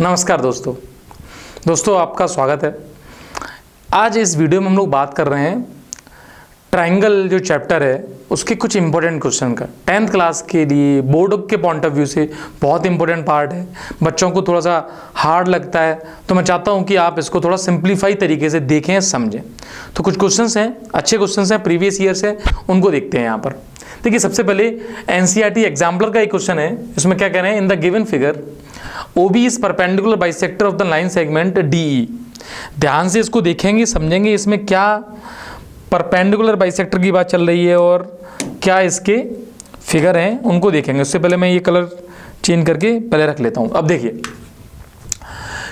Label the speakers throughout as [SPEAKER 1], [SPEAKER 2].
[SPEAKER 1] नमस्कार दोस्तों आपका स्वागत है। आज इस वीडियो में हम लोग बात कर रहे हैं ट्रायंगल जो चैप्टर है उसके कुछ इंपॉर्टेंट क्वेश्चन का। 10th क्लास के लिए बोर्ड के पॉइंट ऑफ व्यू से बहुत इंपॉर्टेंट पार्ट है। बच्चों को थोड़ा सा हार्ड लगता है, तो मैं चाहता हूं कि आप इसको थोड़ा सिंप्लीफाई तरीके से देखें, समझें। तो कुछ क्वेश्चंस हैं, अच्छे क्वेश्चंस हैं, प्रीवियस ईयर से, उनको देखते हैं। यहाँ पर देखिए, सबसे पहले एनसीईआरटी एग्जाम्पलर का एक क्वेश्चन है। इसमें क्या कह रहे हैं, in the given figure OB is perpendicular bisector of the line segment DE। ध्यान से इसको देखेंगे, समझेंगे इसमें क्या परपेंडिकुलर बाइसेक्टर की बात चल रही है और क्या इसके फिगर हैं, उनको देखेंगे। उससे पहले मैं ये कलर चेंज करके पहले रख लेता हूं। अब देखिए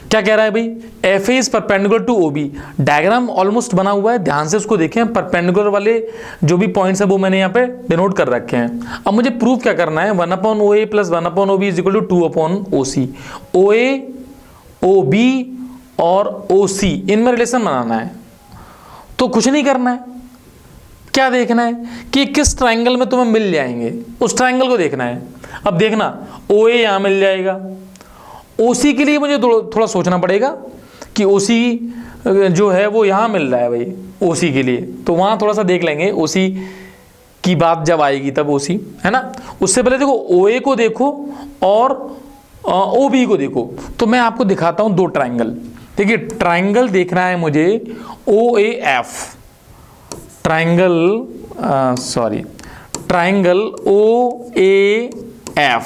[SPEAKER 1] क्या कह रहा है भाई, FA is perpendicular to OB। Diagram almost बना हुआ है, ध्यान से उसको देखें। परपेंडिकुलर वाले जो भी पॉइंट्स है वो मैंने यहाँ पे डिनोट कर रखे हैं। अब मुझे प्रूफ क्या करना है, 1/OA plus 1/OB is equal to 2/OC। OA, OB और OC इनमें रिलेशन बनाना है। तो कुछ नहीं करना है, क्या देखना है कि किस ट्राइंगल में तुम्हें मिल जाएंगे, उस ट्राइंगल को देखना है। अब देखना, OA यहां मिल जाएगा, OC के लिए मुझे थोड़ा सोचना पड़ेगा कि OC जो है वो यहां मिल रहा है भाई, OC के लिए, तो वहां थोड़ा सा देख लेंगे। OC की बात जब आएगी तब OC है ना। उससे पहले देखो, OA को देखो और OB को देखो। तो मैं आपको दिखाता हूं दो ट्राइंगल। देखिए, ट्राइंगल देखना है मुझे OAF, ट्राइंगल OAF,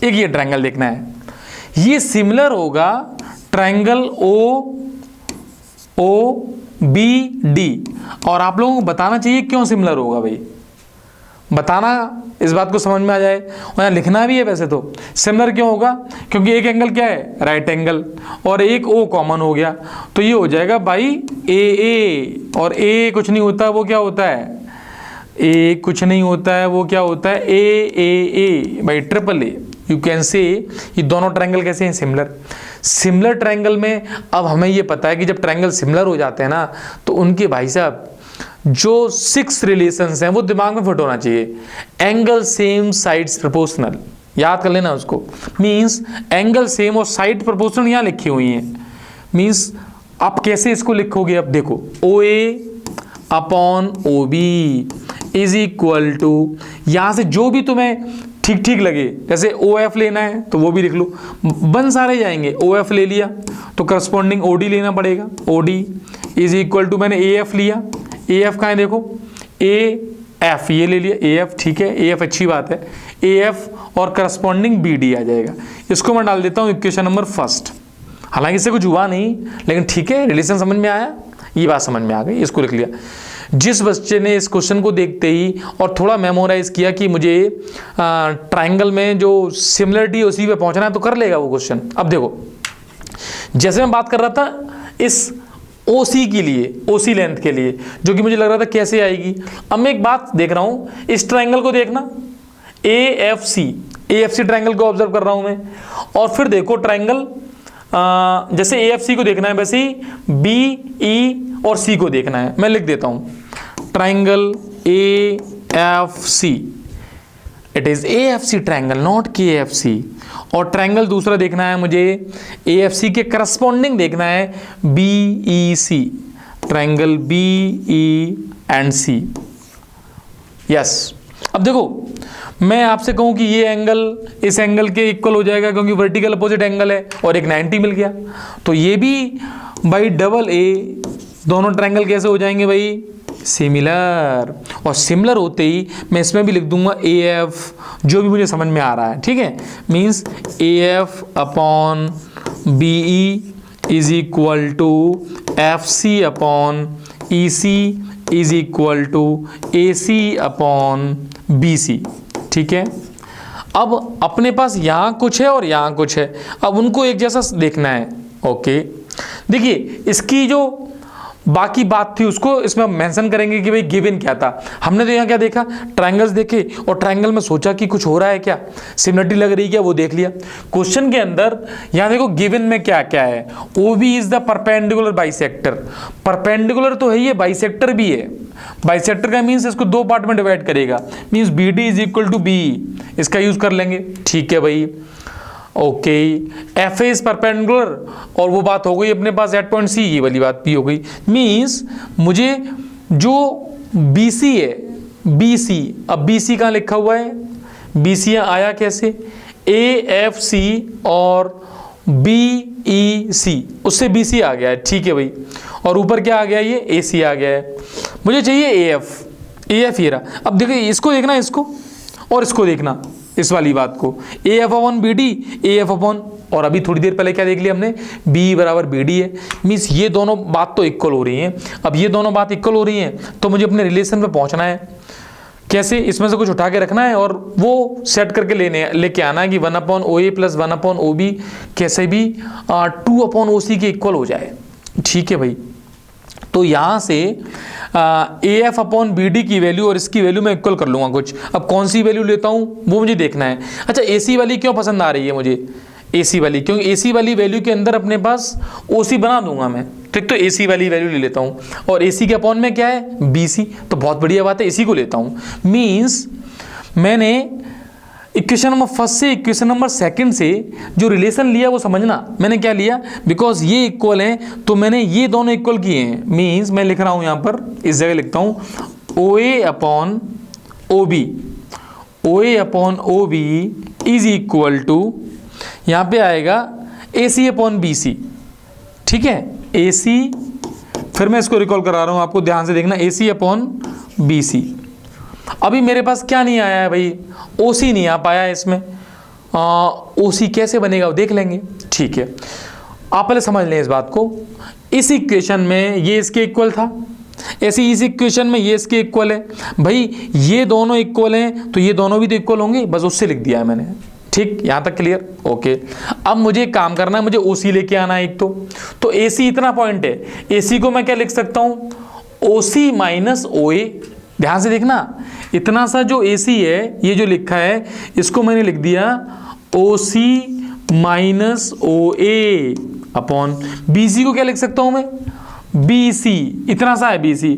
[SPEAKER 1] एक ये ट्राइंगल देखना है। ये सिमिलर होगा ट्राइंगल OOBD। और आप लोगों को बताना चाहिए क्यों सिमिलर होगा भाई, बताना, इस बात को समझ में आ जाए। और यहाँ लिखना भी है वैसे तो। सिमिलर क्यों होगा, क्योंकि एक एंगल क्या है, राइट एंगल, और एक O कॉमन हो गया, तो ये हो जाएगा बाई AA। और A कुछ नहीं होता, वो क्या होता है, A कुछ नहीं होता है, वो क्या होता है, AAA by AAA। You can say ये दोनों ट्रायंगल कैसे हैं, सिमिलर ट्रायंगल में। अब हमें ये पता है कि जब ट्रायंगल सिमिलर हो जाते हैं ना, तो उनके भाई साहब जो 6 रिलेशंस हैं वो दिमाग में फिट होना चाहिए। एंगल सेम, साइड्स प्रोपोर्शनल, याद कर लेना उसको। मींस एंगल सेम और साइड प्रोपोर्शनल यहाँ लिखी हुई हैं। मींस आप कैसे इसको लिखोगे, अब देखो, OA/OB इज इक्वल टू, यहां से जो भी तुम्हें ठीक ठीक लगे, जैसे OF लेना है तो वो भी लिख लो, बन सारे जाएंगे। OF ले लिया तो करस्पॉन्डिंग OD लेना पड़ेगा। OD इज इक्वल टू, मैंने AF लिया, AF कहाँ है देखो, AF ये ले लिया, AF ठीक है, AF अच्छी बात है, AF और करस्पॉन्डिंग BD आ जाएगा। इसको मैं डाल देता हूँ इक्वेशन नंबर फर्स्ट। हालांकि इससे कुछ हुआ नहीं, लेकिन ठीक है, रिलेशन समझ में आया, ये बात समझ में आ गई, इसको लिख लिया। जिस बच्चे ने इस क्वेश्चन को देखते ही और थोड़ा मेमोराइज किया कि मुझे ट्राइंगल में जो सिमिलरिटी उसी पे पहुंचना है, तो कर लेगा वो क्वेश्चन। अब देखो, जैसे मैं बात कर रहा था इस OC के लिए, OC लेंथ के लिए, जो कि मुझे लग रहा था कैसे आएगी। अब मैं एक बात देख रहा हूं, इस ट्राइंगल को देखना, AFC ट्राइंगल को ऑब्जर्व कर रहा हूं मैं। और फिर देखो ट्राइंगल, जैसे AFC को देखना है वैसे ही BE और C को देखना है। मैं लिख देता हूं triangle AFC, it is AFC triangle, not KFC। और ट्राइंगल दूसरा देखना है मुझे, AFC के करस्पॉन्डिंग देखना है BEC, ट्राइंगल BE&C। यस, अब देखो, मैं आपसे कहूं कि ये एंगल इस एंगल के इक्वल हो जाएगा, क्योंकि वर्टिकल अपोजिट एंगल है, और एक 90 मिल गया, तो ये भी बाई AA दोनों ट्रायंगल कैसे हो जाएंगे भाई, सिमिलर। और सिमिलर होते ही मैं इसमें भी लिख दूंगा AF, जो भी मुझे समझ में आ रहा है, ठीक है। Means AF/BE is equal to FC/EC is equal to AC/BC, ठीक है। अब अपने पास यहाँ कुछ है और यहाँ कुछ है, अब उनको एक जैसा देखना है। ओके, देखिए, इसकी जो बाकी बात थी उसको इसमें मेंशन करेंगे कि भाई गिवन क्या था। हमने तो यहाँ क्या देखा, ट्रायंगल्स देखे और ट्रायंगल में सोचा कि कुछ हो रहा है क्या, सिमिलरिटी लग रही है क्या, वो देख लिया। क्वेश्चन के अंदर यहाँ देखो गिवन में क्या क्या है, OB is the perpendicular bisector. Perpendicular तो है, ये बाइसेक्टर भी है। बाइसेक्टर का मीन्स इसको दो पार्ट में डिवाइड करेगा, means BD is equal to BE, इसका यूज कर लेंगे, ठीक है भाई। ओके, एफ इज परपेंडिकुलर, और वो बात हो गई अपने पास एट पॉइंट सी, ये वाली बात भी हो गई। मीन्स मुझे जो बी सी है, बी सी, अब बी सी कहाँ लिखा हुआ है, बी सी आया कैसे, ए एफ सी और बी ई सी, उससे बी सी आ गया है, ठीक है भाई। और ऊपर क्या आ गया, ये ए सी आ गया है। मुझे चाहिए ए एफ ये रहा। अब देखिए इसको देखना, इसको और इसको देखना, इस वाली बात को, A F upon B D, A F upon, और अभी थोड़ी देर पहले क्या देख लिया हमने, बी बराबर बी डी है। मीन्स ये दोनों बात तो इक्वल हो रही हैं। अब ये दोनों बात इक्वल हो रही हैं तो मुझे अपने रिलेशन पे पहुंचना है। कैसे, इसमें से कुछ उठा के रखना है और वो सेट करके लेके आना है कि 1 अपॉन ओ ए प्लस 1 अपॉन ओ बी कैसे भी 2 अपॉन ओ सी के इक्वल हो जाए, ठीक है भाई। तो यहाँ से A F upon B D की वैल्यू और इसकी वैल्यू मैं इक्वल कर लूँगा कुछ। अब कौन सी वैल्यू लेता हूँ वो मुझे देखना है। अच्छा, ए सी वाली क्यों पसंद आ रही है मुझे, ए सी वाली, क्योंकि ए सी वाली वैल्यू के अंदर अपने पास ओ सी बना दूंगा मैं, ठीक। तो ए सी वाली वैल्यू ले लेता हूँ, और ए सी के अपॉन में क्या है, बी सी, तो बहुत बढ़िया बात है, इसी को लेता हूँ। मीन्स मैंने इक्वेशन नंबर फर्स्ट से इक्वेशन नंबर सेकंड से जो रिलेशन लिया वो समझना, मैंने क्या लिया, बिकॉज ये इक्वल हैं तो मैंने ये दोनों इक्वल किए हैं। मीन्स मैं लिख रहा हूँ यहाँ पर, इस जगह लिखता हूँ O A upon O B, O A upon O B is equal to, यहाँ पे आएगा ए सी अपॉन बी सी, ठीक है, ए सी, फिर मैं इसको रिकॉल करा रहा हूँ आपको, ध्यान से देखना, ए सी अपॉन बी सी। अभी मेरे पास क्या नहीं आया है भाई, ओ सी नहीं आ पाया है इसमें। ओ सी कैसे बनेगा वो देख लेंगे, ठीक है। आप पहले समझ लें इस बात को, इस इक्वेशन में ये इसके इक्वल था, ऐसे इस इक्वेशन में ये इसके इक्वल है। भाई ये दोनों इक्वल हैं तो ये दोनों भी तो इक्वल होंगे, बस उससे लिख दिया है मैंने, ठीक, यहाँ तक क्लियर, ओके। अब मुझे एक काम करना है, मुझे ओ सी लेके आना है एक तो ए सी इतना पॉइंट है, ए सी को मैं क्या लिख सकता हूँ, ओ सी माइनस ओ ए। ध्यान से देखना, इतना सा जो ए सी है, ये जो लिखा है इसको मैंने लिख दिया ओ सी minus O A upon B C को क्या लिख सकता हूँ मैं, बी सी, इतना सा है बी सी,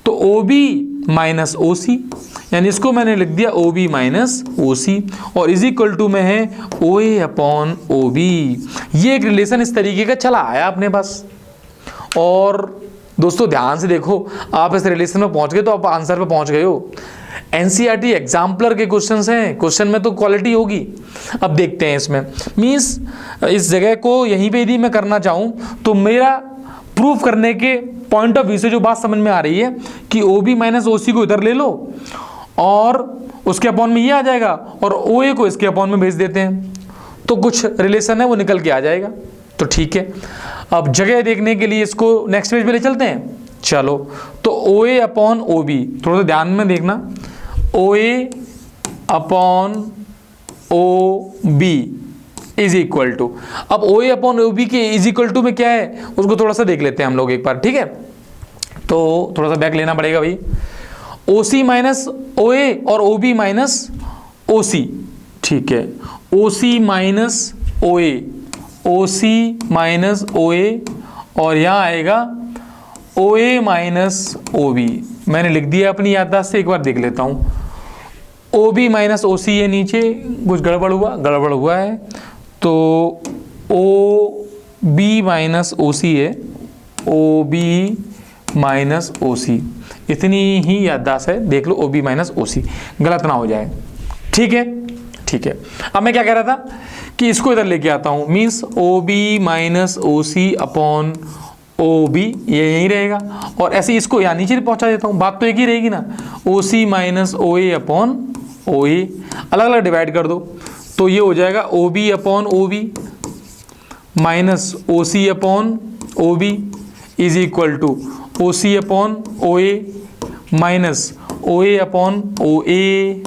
[SPEAKER 1] तो ओ बी माइनस ओ सी, यानी इसको मैंने लिख दिया ओ बी माइनस ओ सी, और इज इक्वल टू में है ओ ए अपॉन ओ बी। ये एक रिलेशन इस तरीके का चला आया अपने पास। और दोस्तों ध्यान से देखो, आप इस रिलेशन में पहुंच गए तो आप आंसर पे पहुंच गए हो। एनसीईआरटी एग्जाम्पलर के क्वेश्चंस हैं, क्वेश्चन में तो क्वालिटी होगी। अब देखते हैं इसमें, मीन्स इस जगह को यहीं पे यदि मैं करना चाहूँ तो मेरा प्रूफ करने के पॉइंट ऑफ व्यू से जो बात समझ में आ रही है कि ओ बी माइनस ओ सी को इधर ले लो और उसके अपॉन में ये आ जाएगा, और ओ ए को इसके अपॉन में भेज देते हैं तो कुछ रिलेशन है वो निकल के आ जाएगा, तो ठीक है। अब जगह देखने के लिए इसको नेक्स्ट पेज पे ले चलते हैं, चलो। तो ओ ए अपॉन ओ बी, थोड़ा सा ध्यान में देखना, O A upon O B is equal to, अब O A upon O B के इज इक्वल टू में क्या है उसको थोड़ा सा देख लेते हैं हम लोग एक बार, ठीक है। तो थोड़ा सा बैक लेना पड़ेगा भाई, ओ सी माइनस ओ ए और ओ बी माइनस ओ सी, ठीक है, ओ सी minus O A, O C minus O A, और यहाँ आएगा ओ ए माइनस ओ बी। मैंने लिख दिया अपनी याददाश्त से, एक बार देख लेता हूँ, ओ बी माइनस ओ सी है, नीचे कुछ गड़बड़ हुआ है, तो ओ बी माइनस ओ सी है, ओ बी माइनस ओ सी, इतनी ही याददाश्त है, देख लो ओ बी माइनस ओ सी, गलत ना हो जाए, ठीक है, ठीक है। अब मैं क्या कह रहा था कि इसको इधर लेके आता हूँ, मीन्स ओ B minus O C upon O B, ये यहीं रहेगा, और ऐसे इसको यहाँ नीचे पहुँचा देता हूँ, बात तो एक ही रहेगी ना, ओ सी minus O A upon O ए, अलग अलग डिवाइड कर दो तो ये हो जाएगा O B upon O B minus O C upon O B is equal to O C upon O A minus O A upon O A.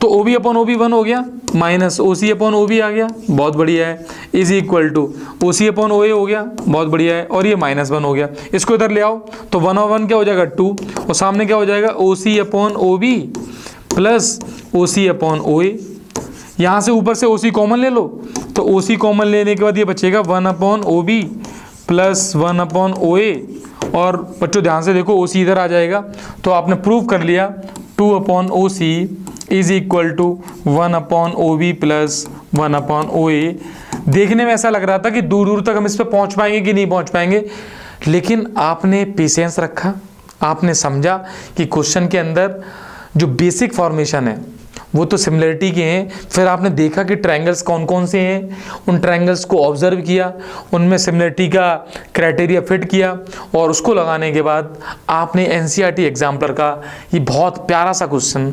[SPEAKER 1] तो O B upon O B 1 हो गया, minus O C upon O B आ गया, बहुत बढ़िया है, is equal to O C upon O A हो गया, बहुत बढ़िया है, और ये -1 हो गया। इसको इधर ले आओ तो 1 और 1 क्या हो जाएगा 2, और सामने क्या हो जाएगा O C upon O B plus O C upon O A. यहाँ से ऊपर से ओ सी कॉमन ले लो, तो ओ सी कॉमन लेने के बाद ये बचेगा 1 upon O B plus 1 upon O A, और बच्चों ध्यान से देखो ओ सी इधर आ जाएगा, तो आपने प्रूव कर लिया 2 upon O C is equal to 1/OB प्लस 1/OA। देखने में ऐसा लग रहा था कि दूर दूर तक हम इस पर पहुंच पाएंगे कि नहीं पहुंच पाएंगे, लेकिन आपने पेशेंस रखा, आपने समझा कि क्वेश्चन के अंदर जो बेसिक फॉर्मेशन है वो तो सिमिलरिटी के हैं, फिर आपने देखा कि ट्रायंगल्स कौन कौन से हैं, उन ट्रायंगल्स को ऑब्जर्व किया, उनमें सिमिलरिटी का क्राइटेरिया फिट किया, और उसको लगाने के बाद आपने एनसीईआरटी एग्जाम्पलर का ये बहुत प्यारा सा क्वेश्चन,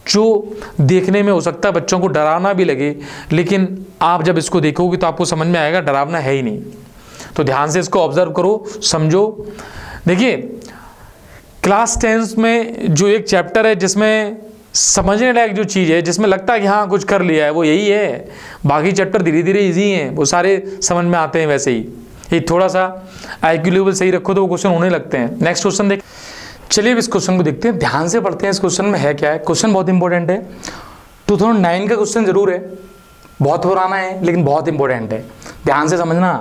[SPEAKER 1] जो देखने में हो सकता है बच्चों को डरावना भी लगे, लेकिन आप जब इसको देखोगे तो आपको समझ में आएगा डरावना है ही नहीं। तो ध्यान से इसको ऑब्जर्व करो, समझो। देखिए, क्लास 10 में जो एक चैप्टर है जिसमें समझने लायक जो चीज़ है, जिसमें लगता है कि हाँ कुछ कर लिया है, वो यही है। बाकी चैप्टर धीरे धीरे इजी हैं, वो सारे समझ में आते हैं वैसे ही। ये थोड़ा सा IQ लेवल सही रखो तो वो क्वेश्चन होने लगते हैं। नेक्स्ट क्वेश्चन देख, चलिए अब इस क्वेश्चन को देखते हैं, ध्यान से पढ़ते हैं इस क्वेश्चन में है क्या है। क्वेश्चन बहुत इंपॉर्टेंट है, 2009 का क्वेश्चन जरूर है, बहुत पुराना है लेकिन बहुत इंपॉर्टेंट है, ध्यान से समझना।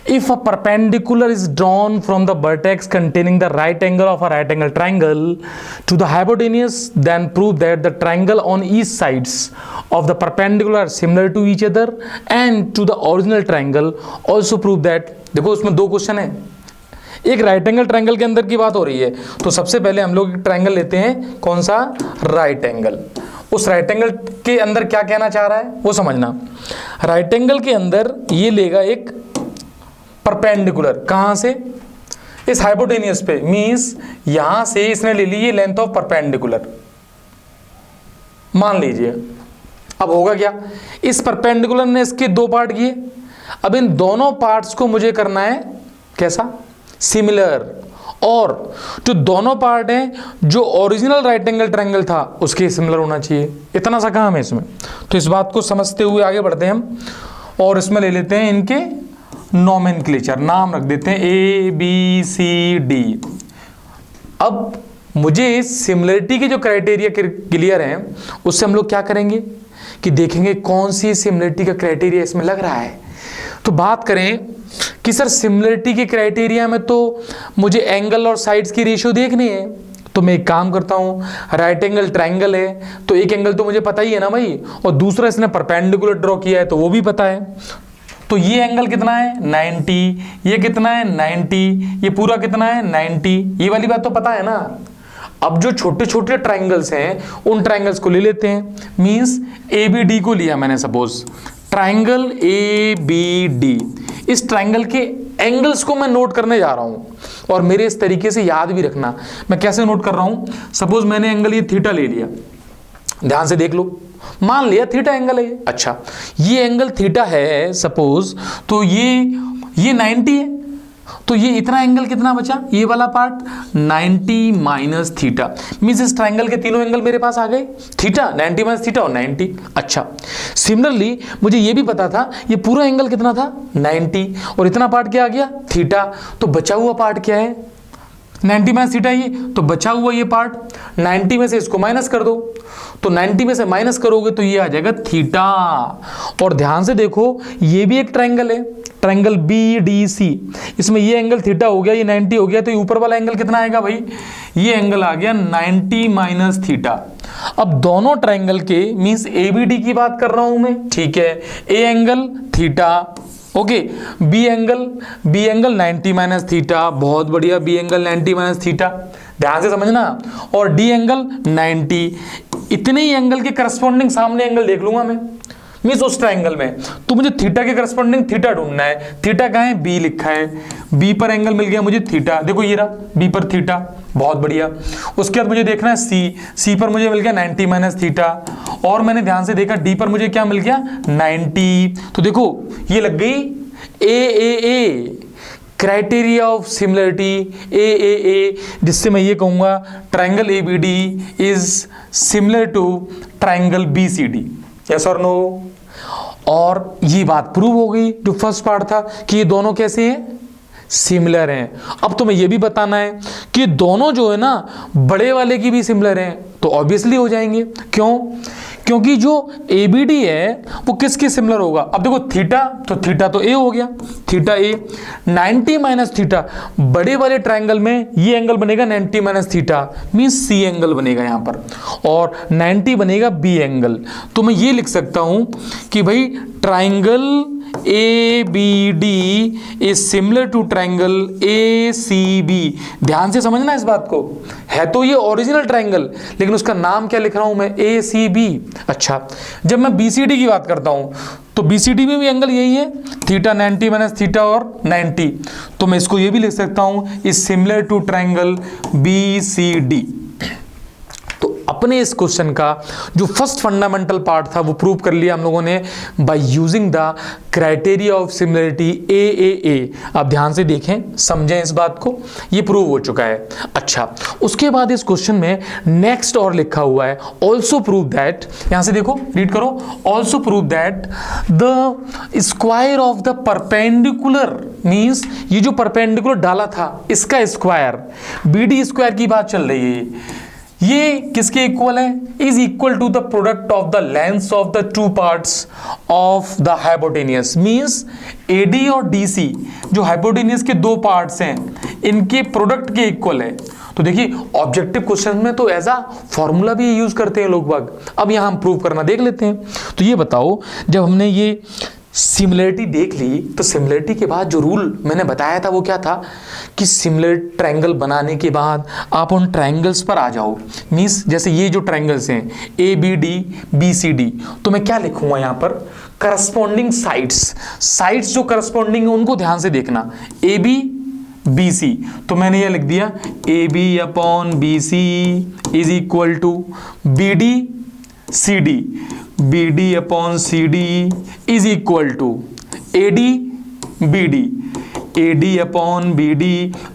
[SPEAKER 1] If a perpendicular is drawn from the vertex containing the right angle of a right angle triangle to the hypotenuse, then prove that the triangle on each sides of the perpendicular are similar to each other and to the original triangle. Also prove that, देखो उसमें दो question है, एक right angle triangle के अंदर की बात हो रही है, तो सबसे पहले हम लोग ट्रायंगल लेते हैं, कौन सा, राइट एंगल। उस राइट एंगल के अंदर क्या कहना चाह रहा है वो समझना। राइट एंगल के अंदर ये लेगा एक परपेंडिकुलर, कहां से, इस हाइपोटेनियस पे, मींस यहां से इसने ले ली ये लेंथ ऑफ परपेंडिकुलर, मान लीजिए। अब होगा क्या, इस परपेंडिकुलर ने इसके दो पार्ट किए, अब इन दोनों पार्ट्स को मुझे करना है कैसा, सिमिलर, और जो दोनों पार्ट हैं जो ओरिजिनल राइट एंगल ट्रायंगल था उसके सिमिलर होना चाहिए। इतना सा काम है इसमें। तो इस बात को समझते हुए आगे बढ़ते हैं हम, और इसमें ले लेते हैं इनके नोमेनक्लेचर, नाम रख देते हैं ABCD। अब मुझे सिमिलरिटी के जो क्राइटेरिया क्लियर हैं, उससे हम लोग क्या करेंगे कि देखेंगे कौन सी सिमिलरिटी का क्राइटेरिया इसमें लग रहा है। तो बात करें कि सर सिमिलरिटी के क्राइटेरिया में तो मुझे एंगल और साइड्स की रेशियो देखनी है, तो मैं एक काम करता हूँ, राइट एंगल ट्रायंगल है तो एक एंगल तो मुझे पता ही है ना भाई, और दूसरा इसने परपेंडिकुलर ड्रॉ किया है तो वो भी पता है। तो ये एंगल कितना है 90, ये कितना है 90, ये पूरा कितना है 90, ये वाली बात तो पता है ना। अब जो छोटे छोटे ट्रायंगल्स हैं उन ट्रायंगल्स को ले लेते हैं, मींस ABD को लिया मैंने, सपोज ट्रायंगल ABD, इस ट्रायंगल के एंगल्स को मैं नोट करने जा रहा हूं, और मेरे इस तरीके से याद भी रखना। मैं कैसे नोट कर रहा हूं, सपोज मैंने एंगल ये थीटा ले लिया, ध्यान से देख लो, मान लिया थीटा एंगल है। अच्छा, ये एंगल थीटा है सपोज, तो ये 90 है, तो ये इतना एंगल कितना बचा, ये वाला पार्ट 90 माइनस थीटा, मींस इस ट्रायंगल के तीनों एंगल मेरे पास आ गए, थीटा 90 माइनस थीटा और 90। अच्छा, सिमिलरली मुझे ये भी पता था ये पूरा एंगल कितना था 90, और इतना पार्ट क्या आ गया थीटा, तो बचा हुआ पार्ट क्या है 90 माइनस थीटा, ये तो बचा हुआ ये पार्ट 90 में से इसको माइनस कर दो, तो 90 में से माइनस करोगे तो ये आ जाएगा थीटा। और ध्यान से देखो ये भी एक ट्रायंगल है, ट्रायंगल BDC, इसमें ये एंगल थीटा हो गया, ये 90 हो गया, तो ये ऊपर वाला एंगल कितना आएगा भाई, ये एंगल आ गया 90 माइनस थीटा। अब दोनों ट्रायंगल के मींस ABD की बात कर रहा हूं मैं, ठीक है, A angle theta, okay, B angle 90 minus theta, बहुत बढ़िया, बी एंगल 90 माइनस थीटा, ध्यान से समझना, और डी एंगल 90, इतने ही एंगल के करस्पॉन्डिंग सामने एंगल देख लूंगा मैं, मींस उस ट्रायंगल में, तो मुझे थीटा के करस्पॉन्डिंग थीटा ढूंढना है। थीटा कहाँ है, बी लिखा है, बी पर एंगल मिल गया मुझे थीटा, देखो ये रहा बी पर थीटा, बहुत बढ़िया। उसके बाद मुझे देखना है सी पर मुझे मिल गया 90 माइनस थीटा, और मैंने ध्यान से देखा डी पर मुझे क्या मिल गया 90, तो देखो ये लग गई A criteria of similarity A, जिससे मैं ये कहूंगा triangle ABD is similar to triangle BCD, yes और नो। और ये बात प्रूव हो गई जो फर्स्ट पार्ट था कि ये दोनों कैसे हैं, सिमिलर हैं। अब तुम्हें ये भी बताना है कि दोनों जो है ना बड़े वाले की भी सिमिलर हैं, तो ऑब्वियसली हो जाएंगे, क्यों, क्योंकि जो ABD है वो किसके सिमिलर होगा। अब देखो थीटा, तो थीटा तो A हो गया, थीटा A। 90 माइनस थीटा, बड़े वाले ट्रायंगल में ये एंगल बनेगा 90 minus theta, means C angle बनेगा यहां पर, और 90 बनेगा B एंगल। तो मैं ये लिख सकता हूं कि भाई triangle ABD is similar to triangle ACB। ध्यान से समझना इस बात को, है तो ये ओरिजिनल ट्रायंगल, लेकिन उसका नाम क्या लिख रहा हूं मैं, ACB। अच्छा, जब मैं BCD की बात करता हूं तो BCD में भी एंगल यही है, थीटा 90 माइनस थीटा और 90, तो मैं इसको ये भी लिख सकता हूं is similar to triangle BCD। तो अपने इस क्वेश्चन का जो फर्स्ट फंडामेंटल पार्ट था वो प्रूव कर लिया हम लोगों ने by using the criteria of similarity AAA। आप ध्यान से देखें, समझें इस बात को, ये प्रूव हो चुका है। अच्छा, उसके बाद इस क्वेश्चन में नेक्स्ट और लिखा हुआ है ऑल्सो प्रूव दैट, यहां से देखो रीड करो, also prove that the square of the perpendicular, means ये जो परपेंडिकुलर डाला था इसका स्क्वायर, BD स्क्वायर की बात चल रही है, ये किसके इक्वल है, is equal to the product of the length of the two parts of the hypotenuse, means AD और DC जो हाइपोटेनियस के दो पार्ट्स हैं इनके प्रोडक्ट के इक्वल है। तो देखिए ऑब्जेक्टिव क्वेश्चन में तो ऐसा फॉर्मूला भी यूज करते हैं लोग बाग। अब यहां हम प्रूव करना देख लेते हैं। तो ये बताओ, जब हमने ये सिमिलरिटी देख ली तो सिमिलरिटी के बाद जो रूल मैंने बताया था वो क्या था कि सिमिलर ट्रायंगल बनाने के बाद आप उन ट्रायंगल्स पर आ जाओ, मींस जैसे ये जो ट्रायंगल्स हैं ABD BCD, तो मैं क्या लिखूंगा यहाँ पर, करस्पॉन्डिंग साइड्स जो करस्पॉन्डिंग है उनको ध्यान से देखना, AB BC, तो मैंने ये लिख दिया AB upon BC is equal to BD CD, BD upon CD is equal to AD BD, AD upon BD।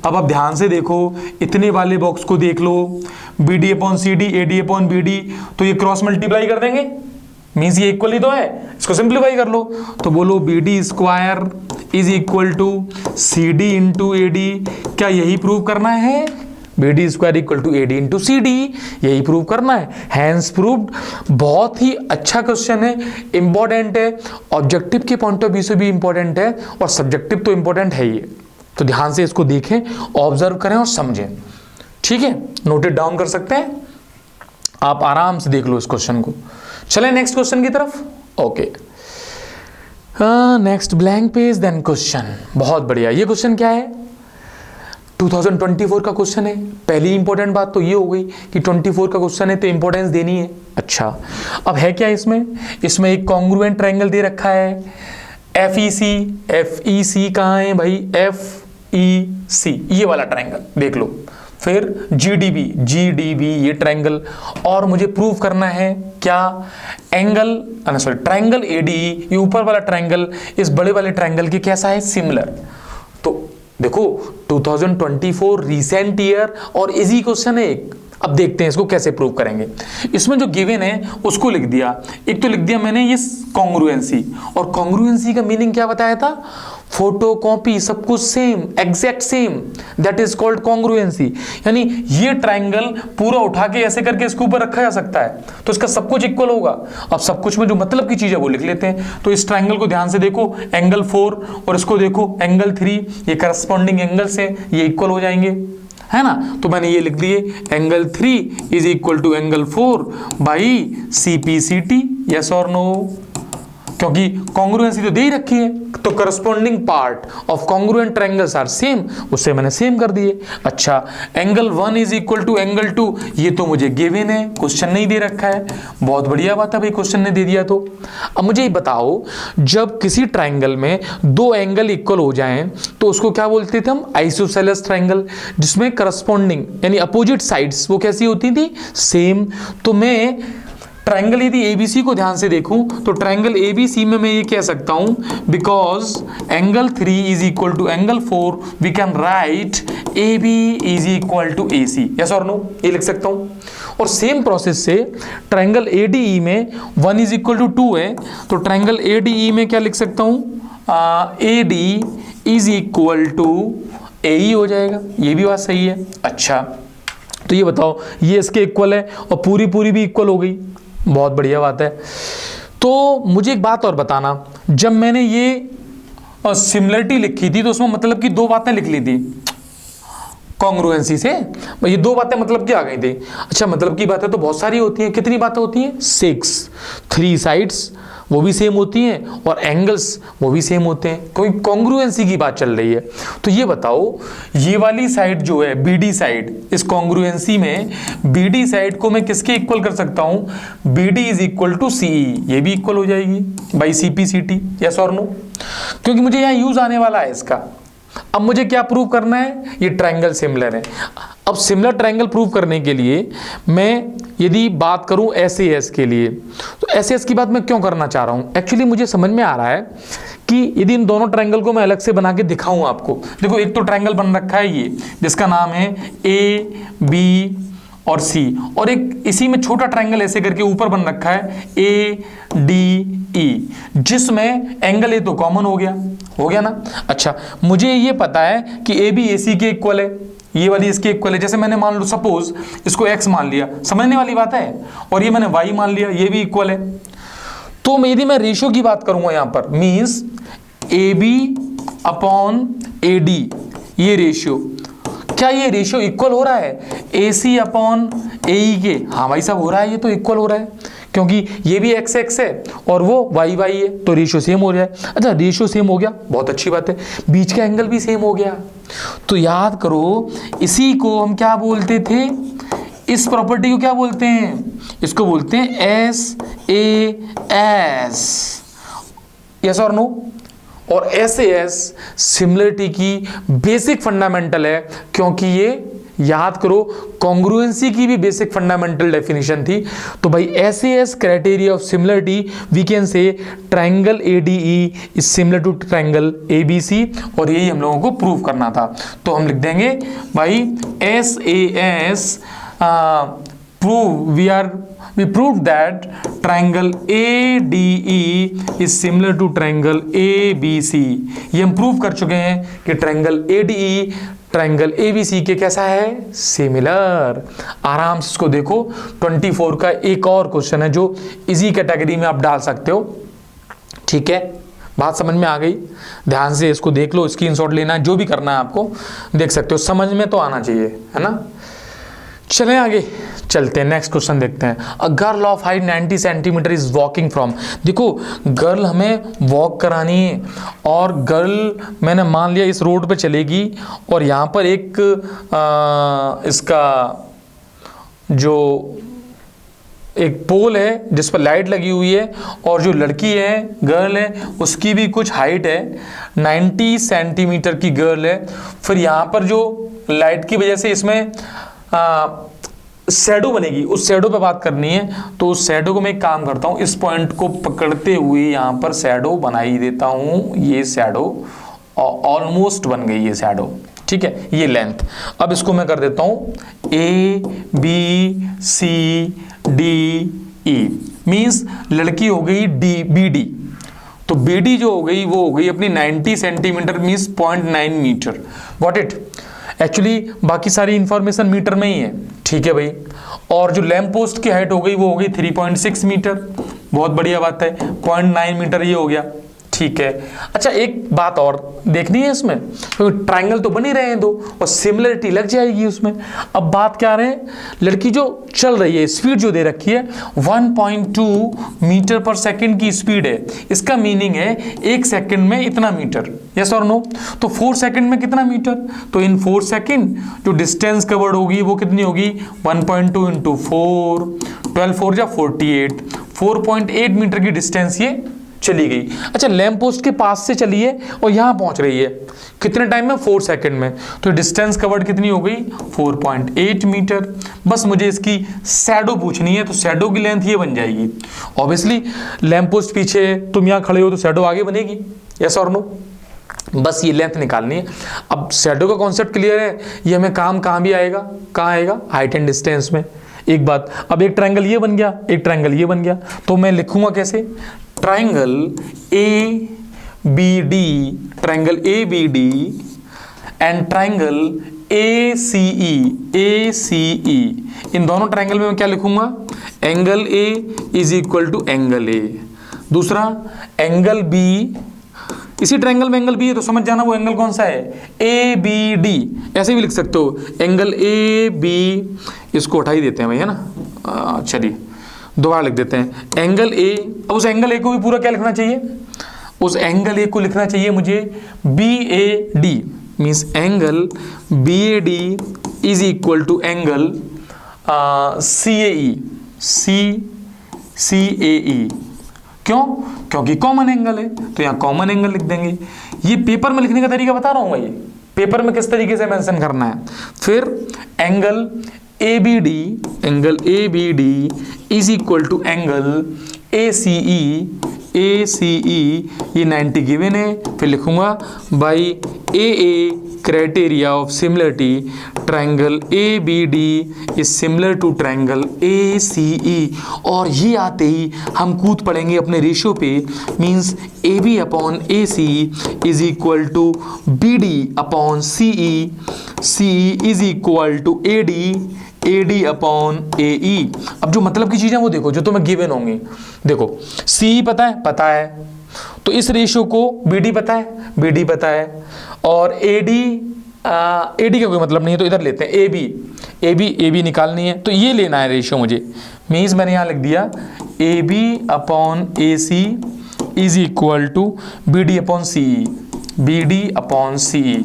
[SPEAKER 1] अब आप ध्यान से देखो, इतने वाले बॉक्स को देख लो, BD upon CD AD upon BD, तो ये क्रॉस मल्टीप्लाई कर देंगे, मीन्स ये इक्वल ही तो है, इसको सिंप्लीफाई कर लो, तो बोलो BD square is equal to CD into AD। क्या यही प्रूव करना है, BD square equal to AD into CD, यही प्रूव करना है, हैंस प्रूव्ड। बहुत ही अच्छा क्वेश्चन है, इंपॉर्टेंट है, ऑब्जेक्टिव के पॉइंट ऑफ व्यू से भी इंपॉर्टेंट है और सब्जेक्टिव तो इंपॉर्टेंट है ही है। तो ध्यान से इसको देखें, ऑब्जर्व करें और समझें, ठीक है, नोटेड डाउन कर सकते हैं आप, आराम से देख लो इस क्वेश्चन को। चलें नेक्स्ट क्वेश्चन की तरफ। Okay, next blank page then question. बहुत बढ़िया, ये क्वेश्चन क्या है, 2024 का क्वेश्चन है। पहली इंपॉर्टेंट बात तो ये हो गई कि 24 का क्वेश्चन है तो इंपॉर्टेंस देनी है। अच्छा, अब है क्या इसमें एक कॉन्ग्रुएंट ट्रायंगल दे रखा है FEC कहाँ है भाई, FEC ये वाला ट्रायंगल देख लो, फिर GDB ये ट्रायंगल, और मुझे प्रूव करना है क्या, ट्रायंगल ADE ये ऊपर वाला ट्रायंगल इस बड़े वाले ट्रायंगल के कैसा है, सिमिलर। तो देखो 2024 रिसेंट ईयर और इजी क्वेश्चन है एक। अब देखते हैं इसको कैसे प्रूव करेंगे। इसमें जो गिवन है उसको लिख दिया, एक तो लिख दिया मैंने ये कॉन्ग्रुएंसी, और कॉन्ग्रुएंसी का मीनिंग क्या बताया था, फोटो कॉपी, सब कुछ same, exact same, that is called congruency. यानी ये ट्रायंगल पूरा उठा के ऐसे करके इसके ऊपर रखा जा सकता है तो इसका सब कुछ इक्वल होगा। अब सब कुछ में जो मतलब की चीज है वो लिख लेते हैं। तो इस ट्रायंगल को ध्यान से देखो, एंगल 4 और इसको देखो एंगल 3, ये करस्पॉन्डिंग एंगल्स हैं, ये इक्वल हो जाएंगे, है ना। तो मैंने ये लिख दिए angle 3 is equal to angle 4 by CPCT, yes और नो, क्योंकि कॉन्ग्रुएंसी तो दे ही रखी है, तो corresponding part of congruent triangles are same, उससे मैंने सेम कर दिए। अच्छा, angle 1 is equal to angle 2, ये तो मुझे गिवन है, क्वेश्चन नहीं दे रखा है। बहुत बढ़िया बात है भाई, क्वेश्चन ने दे दिया तो। अब मुझे ये बताओ, जब किसी ट्रायंगल में दो एंगल इक्वल हो जाएं तो उसको क्या बोलते थे हम, आइसोसेलेस ट्रायंगल, जिसमें करस्पॉन्डिंग यानी अपोजिट साइड्स वो कैसी होती थी, सेम। तो मैं ट्रायंगल यदि ABC को ध्यान से देखूं तो ट्रायंगल ABC में मैं ये कह सकता हूं, because angle 3 is equal to angle 4 we can write AB is equal to AC, yes और नो, ये लिख सकता हूं। और सेम प्रोसेस से ट्रायंगल ADE में 1 इज इक्वल टू 2 है, तो ट्रायंगल ADE में क्या लिख सकता हूं, AD is equal to AE हो जाएगा, ये भी बात सही है। अच्छा, तो ये बताओ, ये इसके इक्वल है और पूरी भी इक्वल हो गई, बहुत बढ़िया बात है। तो मुझे एक बात और बताना, जब मैंने ये सिमिलरिटी लिखी थी तो उसमें मतलब कि दो बातें लिख ली थी कॉन्ग्रुएंसी से, ये दो बातें मतलब की आ गई थी। अच्छा, मतलब की बातें तो बहुत सारी होती हैं, कितनी बातें होती हैं? 6। 3 साइड्स वो भी सेम होती हैं और एंगल्स वो भी सेम होते हैं, कोई कॉन्ग्रुएंसी की बात चल रही है। तो ये बताओ, ये वाली साइड जो है बीडी साइड, इस कॉन्ग्रुएंसी में बीडी साइड को मैं किसके इक्वल कर सकता हूं? BD is equal to CE, ये भी इक्वल हो जाएगी बाई सीपी सीटी, यस और नो? क्योंकि मुझे यहाँ यूज आने वाला है इसका। अब मुझे क्या प्रूव करना है? ये ट्रायंगल सिमिलर है। अब सिमिलर ट्रायंगल प्रूव करने के लिए मैं यदि बात करूं SAS के लिए, तो SAS की बात मैं क्यों करना चाह रहा हूं? एक्चुअली मुझे समझ में आ रहा है कि यदि इन दोनों ट्रायंगल को मैं अलग से बना के दिखाऊं आपको, देखो एक तो ट्रायंगल बन रखा है ये, जिसका नाम है AB और C, और एक इसी में छोटा ट्रायंगल ऐसे करके ऊपर बन रखा है ADE, जिसमें एंगल ए तो कॉमन हो गया ना। अच्छा, मुझे ये पता है कि AB AC के इक्वल है, ये वाली इसके इक्वल है। जैसे मैंने मान लो सपोज इसको x मान लिया, समझने वाली बात है, और ये मैंने y मान लिया, ये भी इक्वल है। तो यदि मैं रेशियो की बात करूंगा यहां पर, मींस AB अपॉन AD, ये रेशियो, क्या ये रेशियो इक्वल हो रहा है AC अपॉन AE के? हाँ भाई साहब हो रहा है, ये तो इक्वल हो रहा है, क्योंकि ये भी x x है और वो y y है, तो रेशियो सेम हो जाए। अच्छा, रेशियो सेम हो गया, बहुत अच्छी बात है, बीच का एंगल भी सेम हो गया। तो याद करो, इसी को हम क्या बोलते थे? इस प्रॉपर्टी को क्या बोलते हैं? इसको बोलते हैं SAS, यस और नो? और SAS सिमिलरिटी की बेसिक फंडामेंटल है, क्योंकि ये याद करो कॉन्ग्रुएंसी की भी बेसिक फंडामेंटल डेफिनेशन थी। तो भाई SAS criteria of similarity, we can say triangle ADE is similar to triangle ABC, और यही हम लोगों को प्रूव करना था। तो हम लिख देंगे भाई SAS we proved that triangle ADE is similar to triangle ABC। ये हम प्रूव कर चुके हैं कि ट्रायंगल ADE ट्रायंगल ABC के कैसा है? सिमिलर। आराम से इसको देखो, 24 का एक और क्वेश्चन है जो इजी कैटेगरी में आप डाल सकते हो। ठीक है, बात समझ में आ गई? ध्यान से इसको देख लो, स्क्रीनशॉट लेना है, जो भी करना है आपको देख सकते हो, समझ में तो आना चाहिए, है ना? चलें आगे चलते हैं, नेक्स्ट क्वेश्चन देखते हैं। A girl of height 90 centimetre is walking from, देखो गर्ल हमें वॉक करानी है, और गर्ल मैंने मान लिया इस रोड पे चलेगी, और यहाँ पर एक इसका जो एक पोल है जिस पर लाइट लगी हुई है, और जो लड़की है गर्ल है उसकी भी कुछ हाइट है, 90 सेंटीमीटर की गर्ल है। फिर यहाँ पर जो लाइट की वजह से इसमें शैडो बनेगी, उस शैडो पे बात करनी है। तो उस शैडो को मैं एक काम करता हूँ, इस पॉइंट को पकड़ते हुए यहाँ पर शैडो बना ही देता हूँ। ये शैडो ऑलमोस्ट बन गई है शैडो, ठीक है, ये लेंथ। अब इसको मैं कर देता हूँ ABCDE, मीन्स लड़की हो गई BD, तो BD जो हो गई वो हो गई अपनी 90 centimetre, means 0.9 metre. Got it? Actually बाकी सारी इंफॉर्मेशन मीटर में ही है, ठीक है भाई। और जो लैंप पोस्ट की हाइट हो गई वो हो गई 3.6 मीटर, बहुत बढ़िया बात है, 0.9 मीटर ये हो गया, ठीक है। अच्छा, एक बात और देखनी है इसमें, क्योंकि ट्रायंगल तो बन ही रहे हैं दो, और सिमिलरिटी लग जाएगी उसमें। अब बात क्या रहे, लड़की जो चल रही है, स्पीड जो दे रखी है 1.2 मीटर पर सेकंड की स्पीड है, इसका मीनिंग है 1 सेकंड में इतना मीटर, यस और नो? तो 4 सेकंड में कितना मीटर? तो इन 4 सेकंड जो डिस्टेंस कवर्ड होगी वो कितनी होगी? 1.2 इंटू 4, 12 4 जा 48, 4.8 मीटर की डिस्टेंस ये चली गई। अच्छा, लैंप पोस्ट के पास से चली है और यहां पहुंच रही है, कितने टाइम में? 4 सेकंड में। तो डिस्टेंस कवर्ड कितनी हो गई? 4.8 मीटर। बस मुझे इसकी शैडो पूछनी है, तो शैडो की लेंथ ये बन जाएगी। ऑब्वियसली लैंप पोस्ट पीछे, तुम यहां खड़े हो तो शैडो आगे बनेगी, यस और नो? बस ये लेंथ निकालनी है। अब शैडो का कॉन्सेप्ट क्लियर है, ये हमें काम कहां भी आएगा? कहां आएगा? हाइट एंड डिस्टेंस में। एक बात, अब एक ट्रायंगल ये बन गया, एक ट्रायंगल ये बन गया, तो मैं लिखूंगा कैसे? Triangle ABD, triangle ABD and triangle ACE इन दोनों ट्रायंगल में मैं क्या लिखूंगा, angle A is equal to angle A। दूसरा एंगल B, इसी ट्रायंगल में एंगल B है तो समझ जाना वो एंगल कौन सा है, ABD, ऐसे भी लिख सकते हो एंगल AB, इसको उठा ही देते हैं भाई, है ना। चलिए दोबारा लिख देते हैं एंगल A। अब उस एंगल A को भी पूरा क्या लिखना चाहिए, उस एंगल A को लिखना चाहिए मुझे BAD, means angle BAD is equal to angle CAE। क्यों, क्योंकि कॉमन एंगल है तो यहाँ कॉमन एंगल लिख देंगे। ये पेपर में लिखने का तरीका बता रहा हूँ भाई, पेपर में किस तरीके से मेंशन करना है। फिर angle ABD is equal to angle ACE ये 90 गिवन है। फिर लिखूंगा by AA criteria of similarity triangle ABD is similar to triangle ACE। और ये आते ही हम कूद पड़ेंगे अपने रेशियो पे, means AB upon AC is equal to BD upon CE is equal to AD upon AE। अब जो मतलब की चीजें वो देखो जो तुम्हें गिवन होंगी। देखो CE पता है, तो इस रेशियो को BD पता है, और AD का कोई मतलब नहीं है तो इधर लेते हैं AB निकालनी है, तो ये लेना है रेशियो मुझे। मीन्स मैंने यहाँ लिख दिया AB upon AC is equal to BD upon CE।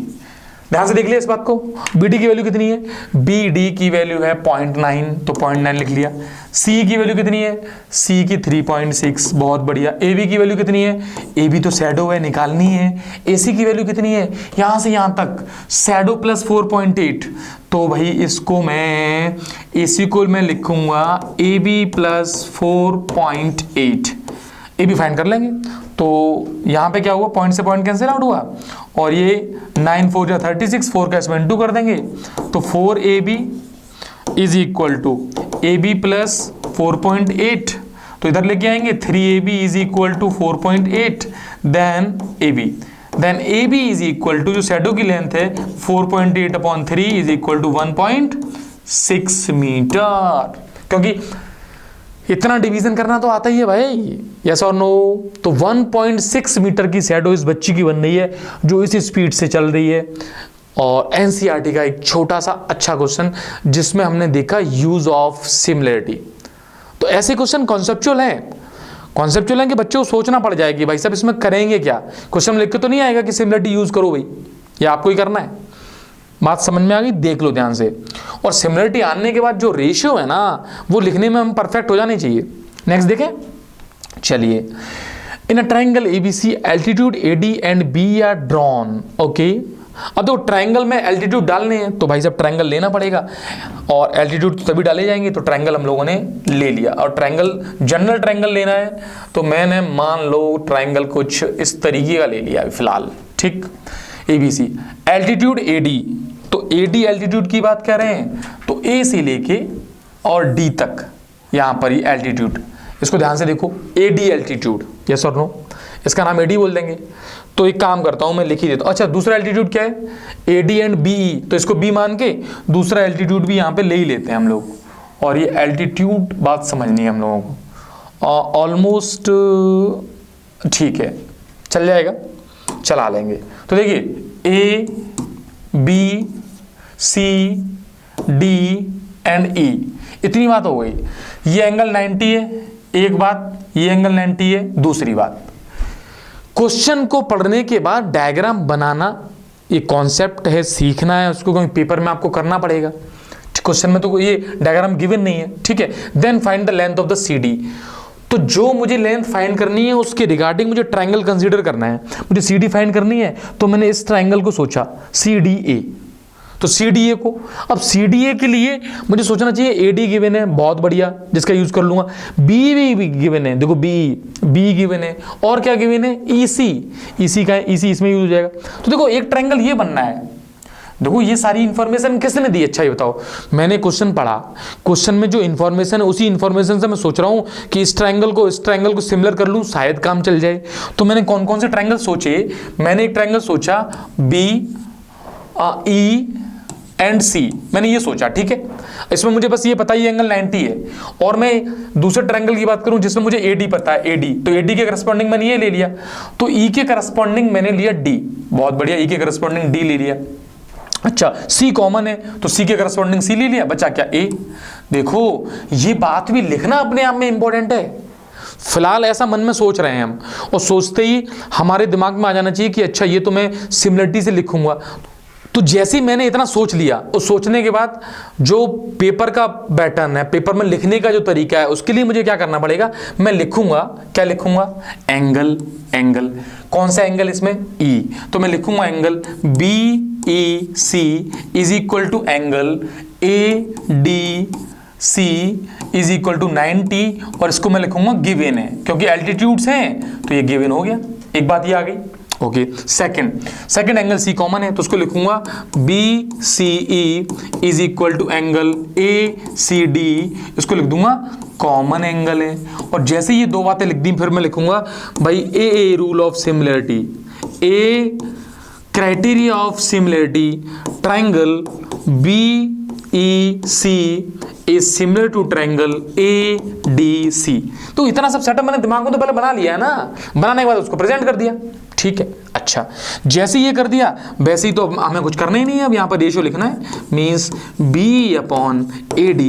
[SPEAKER 1] ध्यान से देख लिया इस बात को। BD की वैल्यू कितनी है, BD की वैल्यू है 0.9, तो 0.9 लिख लिया। CE की वैल्यू कितनी है, C की 3.6, बहुत बढ़िया। AB की वैल्यू कितनी है, AB तो शैडो है, निकालनी है। AC की वैल्यू कितनी है, यहाँ से यहाँ तक शैडो प्लस 4.8, तो भाई इसको मैं AC को मैं लिखूंगा AB प्लस 4.8। AB फाइंड कर लेंगे तो यहाँ पे क्या हुआ, पॉइंट से पॉइंट कैंसिल आउट हुआ, और ये 9 4 जा 36, 4 का इसमें 2 कर देंगे तो 4AB is equal to AB plus 4.8, तो इधर लेके आएंगे 3AB is equal to 4.8, then AB is equal to जो शैडो की लेंथ है 4.8 upon 3 is equal to 1.6 metre. क्योंकि इतना डिवीजन करना तो आता ही है भाई, यस और नो। तो 1.6 मीटर की शैडो इस बच्ची की बन रही है जो इस स्पीड से चल रही है। और एनसीईआरटी का एक छोटा सा अच्छा क्वेश्चन जिसमें हमने देखा यूज ऑफ सिमिलरिटी। तो ऐसे क्वेश्चन कॉन्सेप्चुअल हैं कि बच्चों को सोचना पड़ जाएगी भाई साहब इसमें करेंगे क्या। क्वेश्चन लिख के तो नहीं आएगा कि सिमिलरिटी यूज करो भाई, ये आपको ही करना है। बात समझ में आ गई, देख लो ध्यान से। और सिमिलरिटी आने के बाद जो रेशियो है ना वो लिखने में हम परफेक्ट हो जाने चाहिए। नेक्स्ट देखें, चलिए। In a triangle ABC altitude AD and B are drawn. Okay, अब तो ट्रायंगल में एल्टीट्यूड डालने हैं तो भाई साहब ट्रायंगल लेना पड़ेगा, और एल्टीट्यूड तभी डाले जाएंगे। तो ट्रायंगल हम लोगों ने ले लिया, और ट्रायंगल जनरल ट्रायंगल लेना है तो मैंने मान लो ट्रायंगल कुछ इस तरीके का ले लिया फिलहाल, ठीक। ABC एल्टीट्यूड AD, तो AD एल्टीट्यूड की बात कर रहे हैं तो A से लेके और D तक यहां पर ही एल्टीट्यूड, इसको ध्यान से देखो, AD एल्टीट्यूड, यस और नो, इसका नाम AD बोल देंगे। तो एक काम करता हूं मैं लिख ही देता हूं। अच्छा, दूसरा एल्टीट्यूड क्या है, AD एंड BE, तो इसको B मान के दूसरा एल्टीट्यूड भी यहां पे ले ही लेते हैं हम लोग। और ये एल्टीट्यूड बात समझनी है हम लोगों को, ऑलमोस्ट ठीक है, चल जाएगा, चला लेंगे। तो देखिए A B C D and E, इतनी बात हो गई। ये एंगल 90 है, एक बात, ये एंगल 90 है, दूसरी बात। क्वेश्चन को पढ़ने के बाद डायग्राम बनाना ये कॉन्सेप्ट है, सीखना है उसको, कोई पेपर में आपको करना पड़ेगा। क्वेश्चन में तो ये डायग्राम गिवन नहीं है, ठीक है। Then find the length of the CD, तो जो मुझे लेंथ फाइंड करनी है उसके रिगार्डिंग मुझे ट्रायंगल कंसीडर करना है, मुझे CD फाइंड करनी है। तो मैंने इस ट्रायंगल को सोचा CDA, तो CDA को, अब CDA के लिए मुझे सोचना चाहिए AD गिवन है, बहुत बढ़िया, जिसका यूज कर लूंगा। B भी गिवन है, देखो B गिवन है, और क्या गिवन है, EC का है, EC इसमें यूज हो जाएगा। तो देखो एक ट्रायंगल ये बनना है। देखो ये सारी इंफॉर्मेशन किसने दी, अच्छा ये बताओ। मैंने क्वेश्चन पढ़ा, क्वेश्चन में जो इंफॉर्मेशन है उसी इंफॉर्मेशन से मैं सोच रहा हूं कि इस ट्रायंगल को सिमिलर कर लूं, शायद काम चल जाए। तो मैंने कौन कौन से ट्रायंगल सोचे, मैंने एक ट्रायंगल सोचा BE एंड सी, मैंने ये सोचा, ठीक है। इसमें मुझे बस ये पता है ये एंगल 90 है, और मैं दूसरे ट्रायंगल की बात करूं जिसमें मुझे AD पता है, AD, तो AD के करस्पॉन्डिंग मैंने ये ले लिया, तो E के करस्पॉन्डिंग मैंने लिया D, बहुत बढ़िया, E के करस्पॉन्डिंग D ले लिया। अच्छा, C कॉमन है तो C के करस्पॉन्डिंग C ले लिया, बचा क्या A। देखो ये बात भी लिखना अपने आप में इंपॉर्टेंट है। फिलहाल ऐसा मन में सोच रहे हैं हम, और सोचते ही हमारे दिमाग में आ जाना चाहिए कि अच्छा ये तो मैं सिमिलरिटी से लिखूंगा। तो जैसे ही मैंने इतना सोच लिया, उस सोचने के बाद जो पेपर का पैटर्न है, पेपर में लिखने का जो तरीका है, उसके लिए मुझे क्या करना पड़ेगा, मैं लिखूंगा, क्या लिखूंगा, एंगल, एंगल, कौन सा एंगल इसमें, E, तो मैं लिखूंगा angle BEC is equal to angle ADC is equal to 90, और इसको मैं लिखूंगा गिवन है, क्योंकि एल्टीट्यूड्स हैं तो ये गिवन हो गया, एक बात ये आ गई। Okay, second angle C common है तो उसको लिखूंगा BCE is equal to angle ACD, इसको लिख दूंगा कॉमन एंगल है। और जैसे ये दो बातें लिख दी, फिर मैं लिखूंगा भाई A rule of similarity, A criteria of similarity, triangle BEC is similar to triangle ADC। तो इतना सब सेटअप मैंने दिमाग में तो पहले बना लिया है ना, बनाने के बाद उसको प्रेजेंट कर दिया, ठीक है। अच्छा, जैसे ये कर दिया वैसे ही तो हमें कुछ करना ही नहीं है, अब यहाँ पर रेशियो लिखना है, means B/AD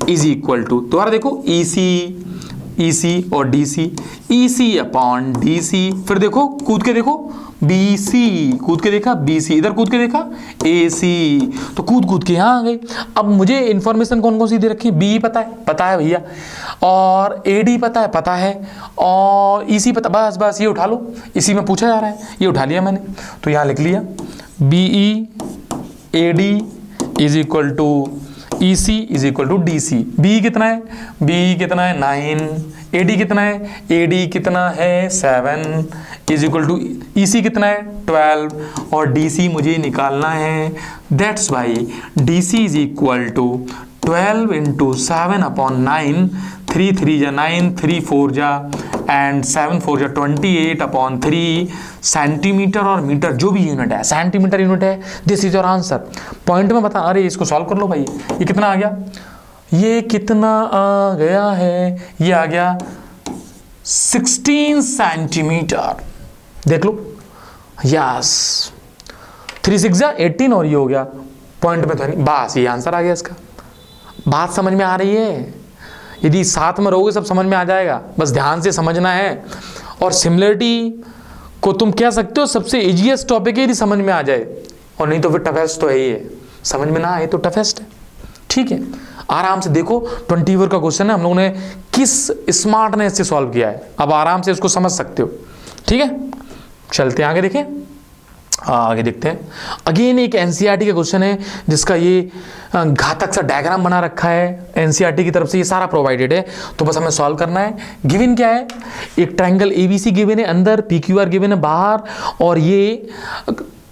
[SPEAKER 1] is equal to, दोबारा देखो EC और DC, EC/DC, फिर देखो कूद के देखो BC, कूद के देखा BC, इधर कूद के देखा AC, तो कूद के यहाँ आ गई। अब मुझे इंफॉर्मेशन कौन कौन सी दे रखी है, B पता है भैया, और AD पता है, और EC पता, बस ये उठा लो, इसी में पूछा जा रहा है, ये उठा लिया मैंने, तो यहाँ लिख लिया BEAD is equal to EC is equal to DC। B कितना है, 9, AD कितना है, AD कितना है 7 इज इक्वल टू EC कितना है 12, और DC मुझे निकालना है, that's why DC is equal to 12 into 7/9, 3 3 जा 9, 3 4 जा एंड 7 4 जा 28/3 सेंटीमीटर और मीटर, जो भी यूनिट है, सेंटीमीटर यूनिट है, this is your answer. Point में बता, अरे इसको सॉल्व कर लो भाई, ये कितना आ गया, ये कितना आ गया है, ये आ गया 16 सेंटीमीटर, देख लो, यस 3 6 जा 18, और ये हो गया पॉइंट में तो नहीं, बस ये आंसर आ गया इसका। बात समझ में आ रही है, यदि साथ में रहोगे सब समझ में आ जाएगा, बस ध्यान से समझना है। और सिमिलरिटी को तुम कह सकते हो सबसे इजीएस्ट टॉपिक है यदि समझ में आ जाए, और नहीं तो फिर टफेस्ट तो है ही है, समझ में ना आए तो टफेस्ट है, ठीक है। आराम से देखो 24 का क्वेश्चन है, हम लोगों ने किस स्मार्टनेस से सॉल्व किया है, अब आराम से इसको समझ सकते हो, ठीक है। चलते हैं आगे, देखें आगे देखते हैं। अगेन एक एनसीईआरटी का क्वेश्चन है जिसका ये घातक सा डायग्राम बना रखा है, एनसीईआरटी की तरफ से ये सारा प्रोवाइडेड है, तो बस हमें सॉल्व करना है। गिवन क्या है, एक ट्रायंगल एबीसी गिवन है, अंदर पीक्यूआर गिवन है बाहर, और ये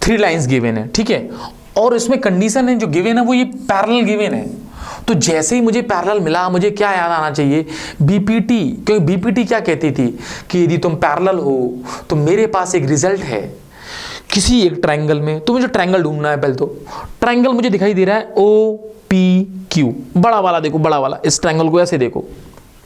[SPEAKER 1] 3 लाइंस गिवन है, ठीक है। और इसमें कंडीशन है जो गिवन है वो ये पैरेलल गिवन है, तो जैसे ही मुझे पैरेलल मिला मुझे क्या याद आना चाहिए, बीपीटी, क्योंकि बीपीटी क्या कहती थी कि यदि तुम पैरेलल हो तो मेरे पास एक रिजल्ट है किसी एक ट्रायंगल में, तो मुझे ट्रायंगल ढूंढना है। पहले तो ट्रायंगल मुझे दिखाई दे रहा है OPQ, बड़ा वाला देखो, बड़ा वाला, इस ट्रायंगल को ऐसे देखो,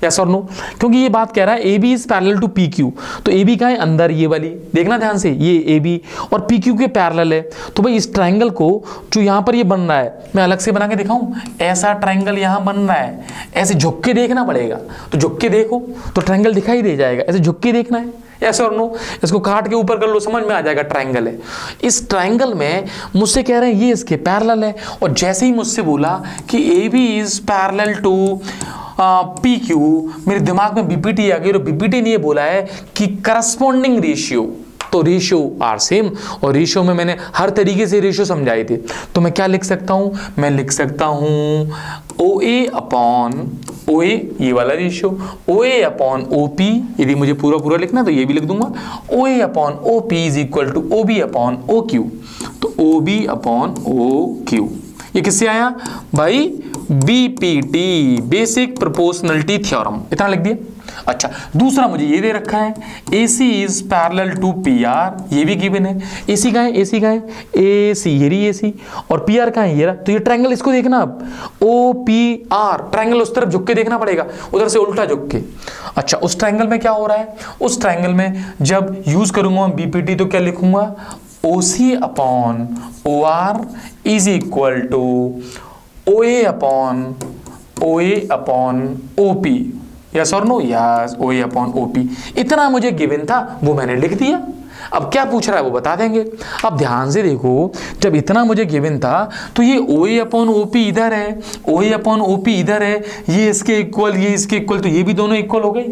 [SPEAKER 1] यस और नो, क्योंकि ये बात कह रहा है AB is parallel to PQ, तो AB का है अंदर, ये वाली देखना ध्यान से, ये AB और PQ के पैरेलल है, तो भाई इस ट्रायंगल को जो यहाँ पर ये बन रहा है, मैं अलग से बना के दिखाऊं, ऐसा ट्रायंगल यहाँ बन रहा है, ऐसे झुक के देखना पड़ेगा, तो झुक के देखो तो ट्रायंगल दिखाई दे जाएगा, ऐसे झुक के देखना है, यस और नो, इसको काट के ऊपर कर लो, समझ में आ जाएगा ट्रायंगल है। इस ट्रायंगल में मुझसे कह रहे हैं ये इसके पैरेलल है, और जैसे ही मुझसे बोला कि AB is parallel to PQ, मेरे दिमाग में बीपीटी आ गई, और बीपीटी ने ये बोला है कि करस्पॉन्डिंग रेशियो, तो रेशियो आर सेम, और रेशियो में मैंने हर तरीके से रेशियो समझाए थे, तो मैं क्या लिख सकता हूं, मैं लिख सकता हूं OA, ये वाला रेशियो, OA/OP, यदि मुझे पूरा लिखना तो ये भी लिख दूंगा, OA/OP is equal to OB/OQ, तो OB/OQ, ये किससे आया भाई, BPT, बेसिक प्रोपोर्शनलिटी थ्योरम, इतना लिख दिया। अच्छा, दूसरा मुझे ये दे रखा है AC is parallel to PR, ये भी गिवन है। AC का है, AC का है, AC ये रही AC, और PR का है ये रहा। तो ये ट्रायंगल इसको देखना अब, OPR ट्रायंगल उस तरफ झुक के देखना पड़ेगा, उधर से उल्टा झुक के। अच्छा, उस ट्रायंगल में क्या हो रहा है, उस ट्रायंगल में जब यूज करूंगा BPT तो क्या लिखूंगा, OC upon OR is equal to OA upon OP। Yes और no, yes, OA upon OP। इतना मुझे गिवन था, वो मैंने लिख दिया। अब क्या पूछ रहा है वो बता देंगे। अब ध्यान से देखो, जब इतना मुझे गिवन था तो ये OA अपॉन OP इधर है, OA अपॉन OP इधर है, ये इसके इक्वल, ये इसके इक्वल, तो ये भी दोनों इक्वल हो गए।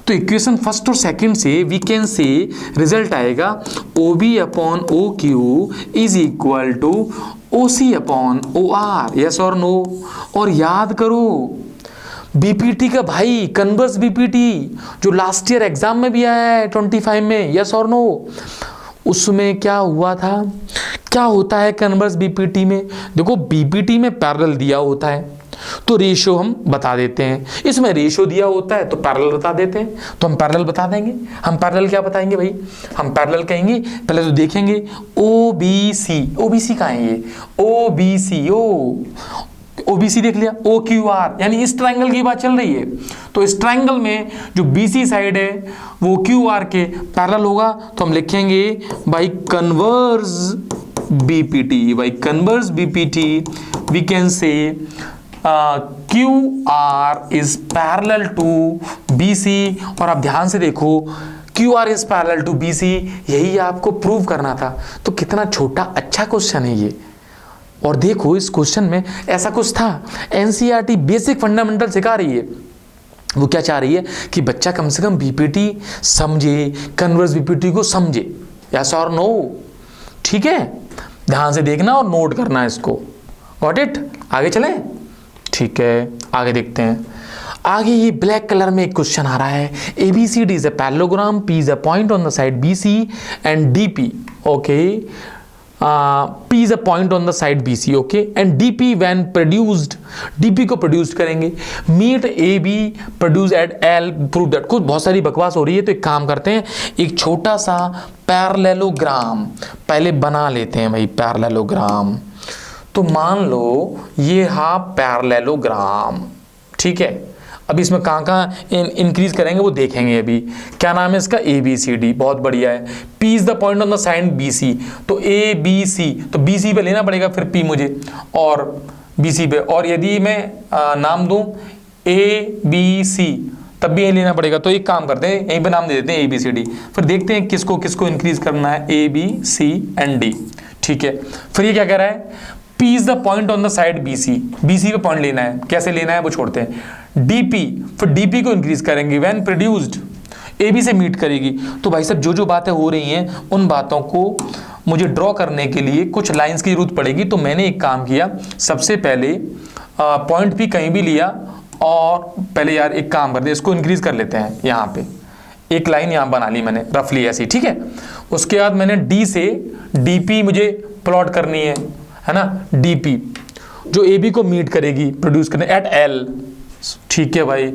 [SPEAKER 1] तो इक्वेशन फर्स्ट और सेकंड से वी कैन से रिजल्ट आएगा OB upon OQ is equal to OC upon OR। Yes और नो। और याद करो BPT का भाई, कन्वर्स BPT जो लास्ट ईयर एग्जाम में भी आया है 25 में, यस और नो, उसमें क्या हुआ था, क्या होता है कन्वर्स BPT में। देखो BPT में पैरेलल दिया होता है तो रेशियो हम बता देते हैं, इसमें रेशियो दिया होता है तो पैरेलल बता देते हैं, तो हम पैरेलल बता देंगे। हम पैरेलल क्या बताएंगे भाई, हम पैरेलल कहेंगे, पहले तो देखेंगे OBC कहाँ है ये, OBC देख लिया, OQR, यानी इस ट्रायंगल की बात चल रही है। तो इस ट्रायंगल में जो BC साइड है वो QR के पैरेलल होगा, तो हम लिखेंगे by converse BPT we can say QR is parallel to BC। और आप ध्यान से देखो, QR is parallel to BC, यही आपको प्रूव करना था। तो कितना छोटा अच्छा क्वेश्चन है ये। और देखो इस क्वेश्चन में ऐसा कुछ था, NCERT बेसिक फंडामेंटल सिखा रही है। वो क्या चाह रही है कि बच्चा कम से कम BPT समझे, कन्वर्स BPT को समझे। यस और नो, ठीक है, ध्यान से देखना और नोट करना इसको। Got it. आगे चलें, ठीक है, आगे देखते हैं। आगे ये ब्लैक कलर में एक क्वेश्चन आ रहा है, ABCD is a parallelogram, P is a point on the side BC and DP, okay, P is a point on the side BC, okay, and DP when produced, DP को produce करेंगे, meet AB produce at L, prove that। कुछ बहुत सारी बकवास हो रही है, तो एक काम करते हैं, एक छोटा सा पैरेललोग्राम पहले बना लेते हैं भाई, पैरेललोग्राम। तो मान लो ये पैरेललोग्राम, ठीक है। अभी इसमें कहाँ इंक्रीज करेंगे वो देखेंगे। अभी क्या नाम है इसका, ABCD, बहुत बढ़िया है। P is the point on the side BC, तो ABC, तो BC पे लेना पड़ेगा फिर P मुझे, और BC पे, और यदि मैं नाम दूं ABC तब भी यही लेना पड़ेगा। तो एक काम करते हैं, यहीं पे नाम दे देते हैं ABCD, फिर देखते हैं किसको किसको इंक्रीज करना है, ABC एंड D, ठीक है। फिर ये क्या कह रहा है, P is the point on the side BC पे पॉइंट लेना है, कैसे लेना है वो छोड़ते हैं। DP, फिर DP को इंक्रीज करेंगे, व्हेन प्रोड्यूस्ड AB से मीट करेगी। तो भाई साहब जो बातें हो रही हैं उन बातों को मुझे ड्रॉ करने के लिए कुछ लाइंस की जरूरत पड़ेगी। तो मैंने एक काम किया, सबसे पहले पॉइंट P कहीं भी लिया, और पहले यार एक काम करते हैं, इसको इंक्रीज कर लेते हैं। यहाँ पे एक लाइन यहाँ बना ली मैंने रफली ऐसी, ठीक है। उसके बाद मैंने D से DP मुझे प्लॉट करनी है ना, DP जो AB को मीट करेगी, प्रोड्यूस करने एट L, ठीक है भाई।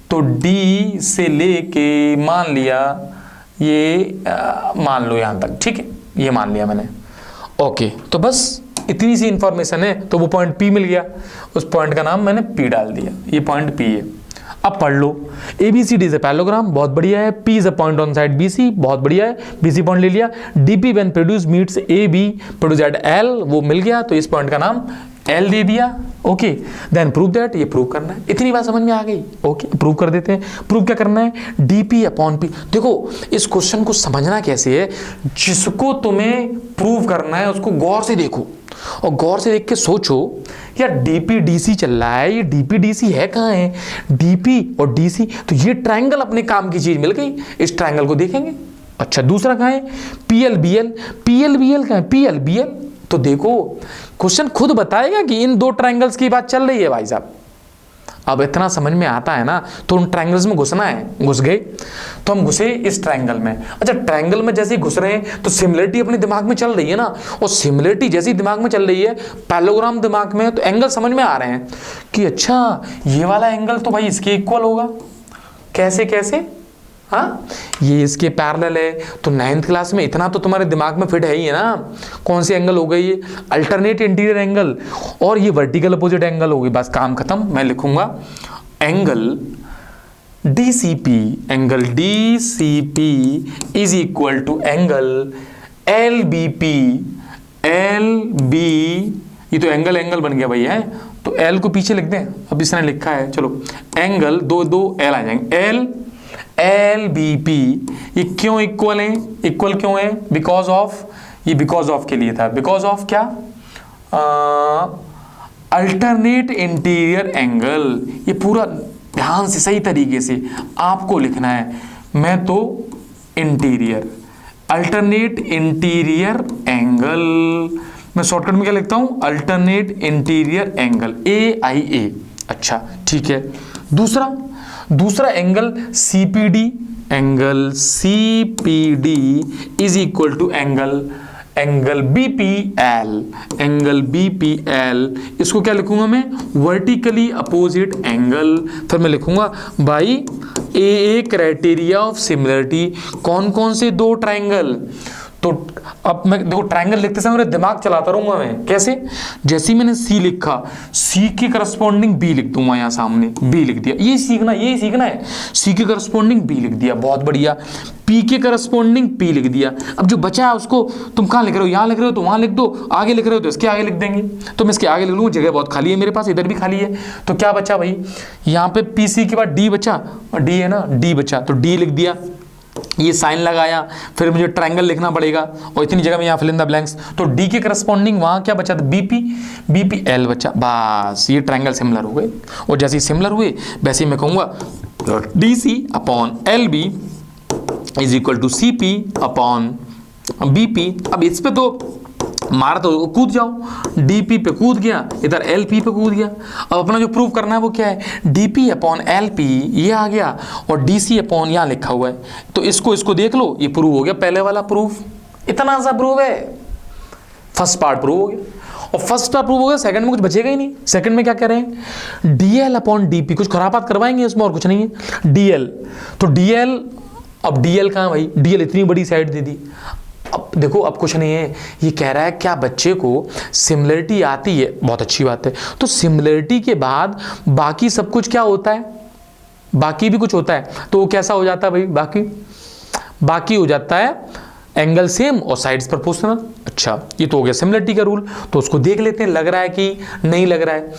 [SPEAKER 1] तो D से लेके मान लिया ये मान लो यहाँ तक, ठीक है, ये मान लिया मैंने, ओके। तो बस इतनी सी इंफॉर्मेशन है, तो वो पॉइंट P मिल गया, उस पॉइंट का नाम मैंने P डाल दिया, ये पॉइंट P है। अब पढ़ लो, ABCD इज अ पैरेललोग्राम, बहुत बढ़िया है। P is a point on side BC, बहुत बढ़िया है, BC पॉइंट ले लिया। DP when produce meets AB produce at L, वो मिल गया, तो इस पॉइंट का नाम L दे दिया, ओके। देन प्रूव दैट, ये प्रूव करना है। इतनी बात समझ में आ गई, ओके, प्रूव कर देते हैं। प्रूव क्या करना है, DP अपॉन P। देखो इस क्वेश्चन को समझना कैसे है, जिसको तुम्हें प्रूव करना है उसको गौर से देखो, और गौर से देख के सोचो यार DP DC चल रहा है, ये DP DC है कहाँ है, DP और DC, तो ये ट्रायंगल अपने काम की चीज मिल गई, इस ट्रायंगल को देखेंगे। अच्छा दूसरा कहाँ है, PLBL, PLBL कहाँ है, PLBL, तो देखो क्वेश्चन खुद बताएगा कि इन दो ट्रायंगल्स की बात चल रही है भाई साहब। अब इतना समझ में आता है ना, तो उन ट्रायंगल्स में घुसना है, घुस गए, तो हम घुसे इस ट्रायंगल में। अच्छा ट्रायंगल में जैसे ही घुस रहे हैं तो सिमिलरिटी अपने दिमाग में चल रही है ना, और सिमिलरिटी जैसी दिमाग में चल रही है, पैरेललोग्राम दिमाग में, तो एंगल समझ में आ रहे हैं कि अच्छा ये वाला एंगल तो भाई इसके इक्वल होगा, कैसे कैसे, हाँ ये इसके पैरेलल है। तो 9th क्लास में इतना तो तुम्हारे दिमाग में फिट है ही है ना, कौन सी एंगल हो गई ये, अल्टरनेट इंटीरियर एंगल, और ये वर्टिकल अपोजिट एंगल होगी, बस काम खत्म। मैं लिखूंगा angle DCP, angle DCP is equal to angle LBP, LB, ये तो एंगल एंगल बन गया भाई है, तो L को पीछे लिख दें, अब इसने लिखा है, चलो एंगल दो दो L आ जाएंगे, LBP। ये क्यों इक्वल है, इक्वल क्यों है, बिकॉज ऑफ, ये बिकॉज ऑफ के लिए था, बिकॉज ऑफ क्या, अल्टरनेट इंटीरियर एंगल। ये पूरा ध्यान से सही तरीके से आपको लिखना है, मैं तो इंटीरियर, अल्टरनेट इंटीरियर एंगल, मैं शॉर्टकट में क्या लिखता हूं, अल्टरनेट इंटीरियर एंगल AIA। अच्छा ठीक है, दूसरा angle CPD, angle CPD is equal to angle BPL, angle BPL, इसको क्या लिखूंगा मैं, वर्टिकली अपोजिट एंगल। फिर मैं लिखूंगा by AA criteria of similarity, कौन कौन से दो ट्राइंगल। तो अब मैं देखो ट्राइंगल लिखते समय मेरा दिमाग चलाता रहूंगा मैं, कैसे, जैसे ही मैंने C लिखा, C के करस्पॉन्डिंग B लिख दूंगा, यहाँ सामने B लिख दिया, ये सीखना है, C के करस्पॉन्डिंग B लिख दिया, बहुत बढ़िया, P के करस्पॉन्डिंग P लिख दिया। अब जो बचा है उसको तुम कहाँ लिख रहे हो, यहाँ लिख रहे हो तो वहाँ लिख दो, आगे लिख रहे हो तो इसके आगे लिख देंगे, तो मैं इसके आगे लिख लूँगा, जगह बहुत खाली है मेरे पास, इधर भी खाली है, तो क्या बचा भाई, यहाँ पे PC के बाद D बचा, D है ना, D बचा, तो D लिख दिया, ये साइन लगाया, फिर मुझे ट्रायंगल लिखना पड़ेगा, और इतनी जगह में यहाँ फिल इन द ब्लैंक्स, तो D के करस्पॉन्डिंग वहाँ क्या बचा था, BPL बचा, बस ये ट्रायंगल सिमिलर हो गए। और जैसे ही सिमिलर हुए वैसे ही मैं कहूँगा DC upon LB is equal to CP upon BP। अब इस पे तो मारा तो कूद जाओ, DP पे कूद गया, इधर LP पे कूद गया। अब अपना जो प्रूव करना है वो क्या है, DP अपॉन LP ये आ गया, और DC अपॉन यहाँ लिखा हुआ है, तो इसको देख लो, ये प्रूव हो गया, पहले वाला प्रूफ, इतना सा प्रूव है, फर्स्ट पार्ट प्रूव हो गया। और फर्स्ट पार्ट प्रूव हो गया, सेकंड में कुछ बचेगा ही नहीं। सेकंड में क्या कह रहे हैं, DL अपॉन DP, कुछ खराबात करवाएंगे इसमें, और कुछ नहीं है। DL, तो DL, अब DL कहाँ भाई, DL इतनी बड़ी साइड दे दी। अब देखो, अब कुछ नहीं है, ये कह रहा है क्या बच्चे को सिमिलरिटी आती है, बहुत अच्छी बात है। तो सिमिलरिटी के बाद बाकी सब कुछ क्या होता है, बाकी भी कुछ होता है, तो वो कैसा हो जाता है भाई, बाकी हो जाता है एंगल सेम और साइड्स प्रोपोर्शनल। अच्छा, ये तो हो गया सिमिलरिटी का रूल, तो उसको देख लेते हैं, लग रहा है कि नहीं लग रहा है,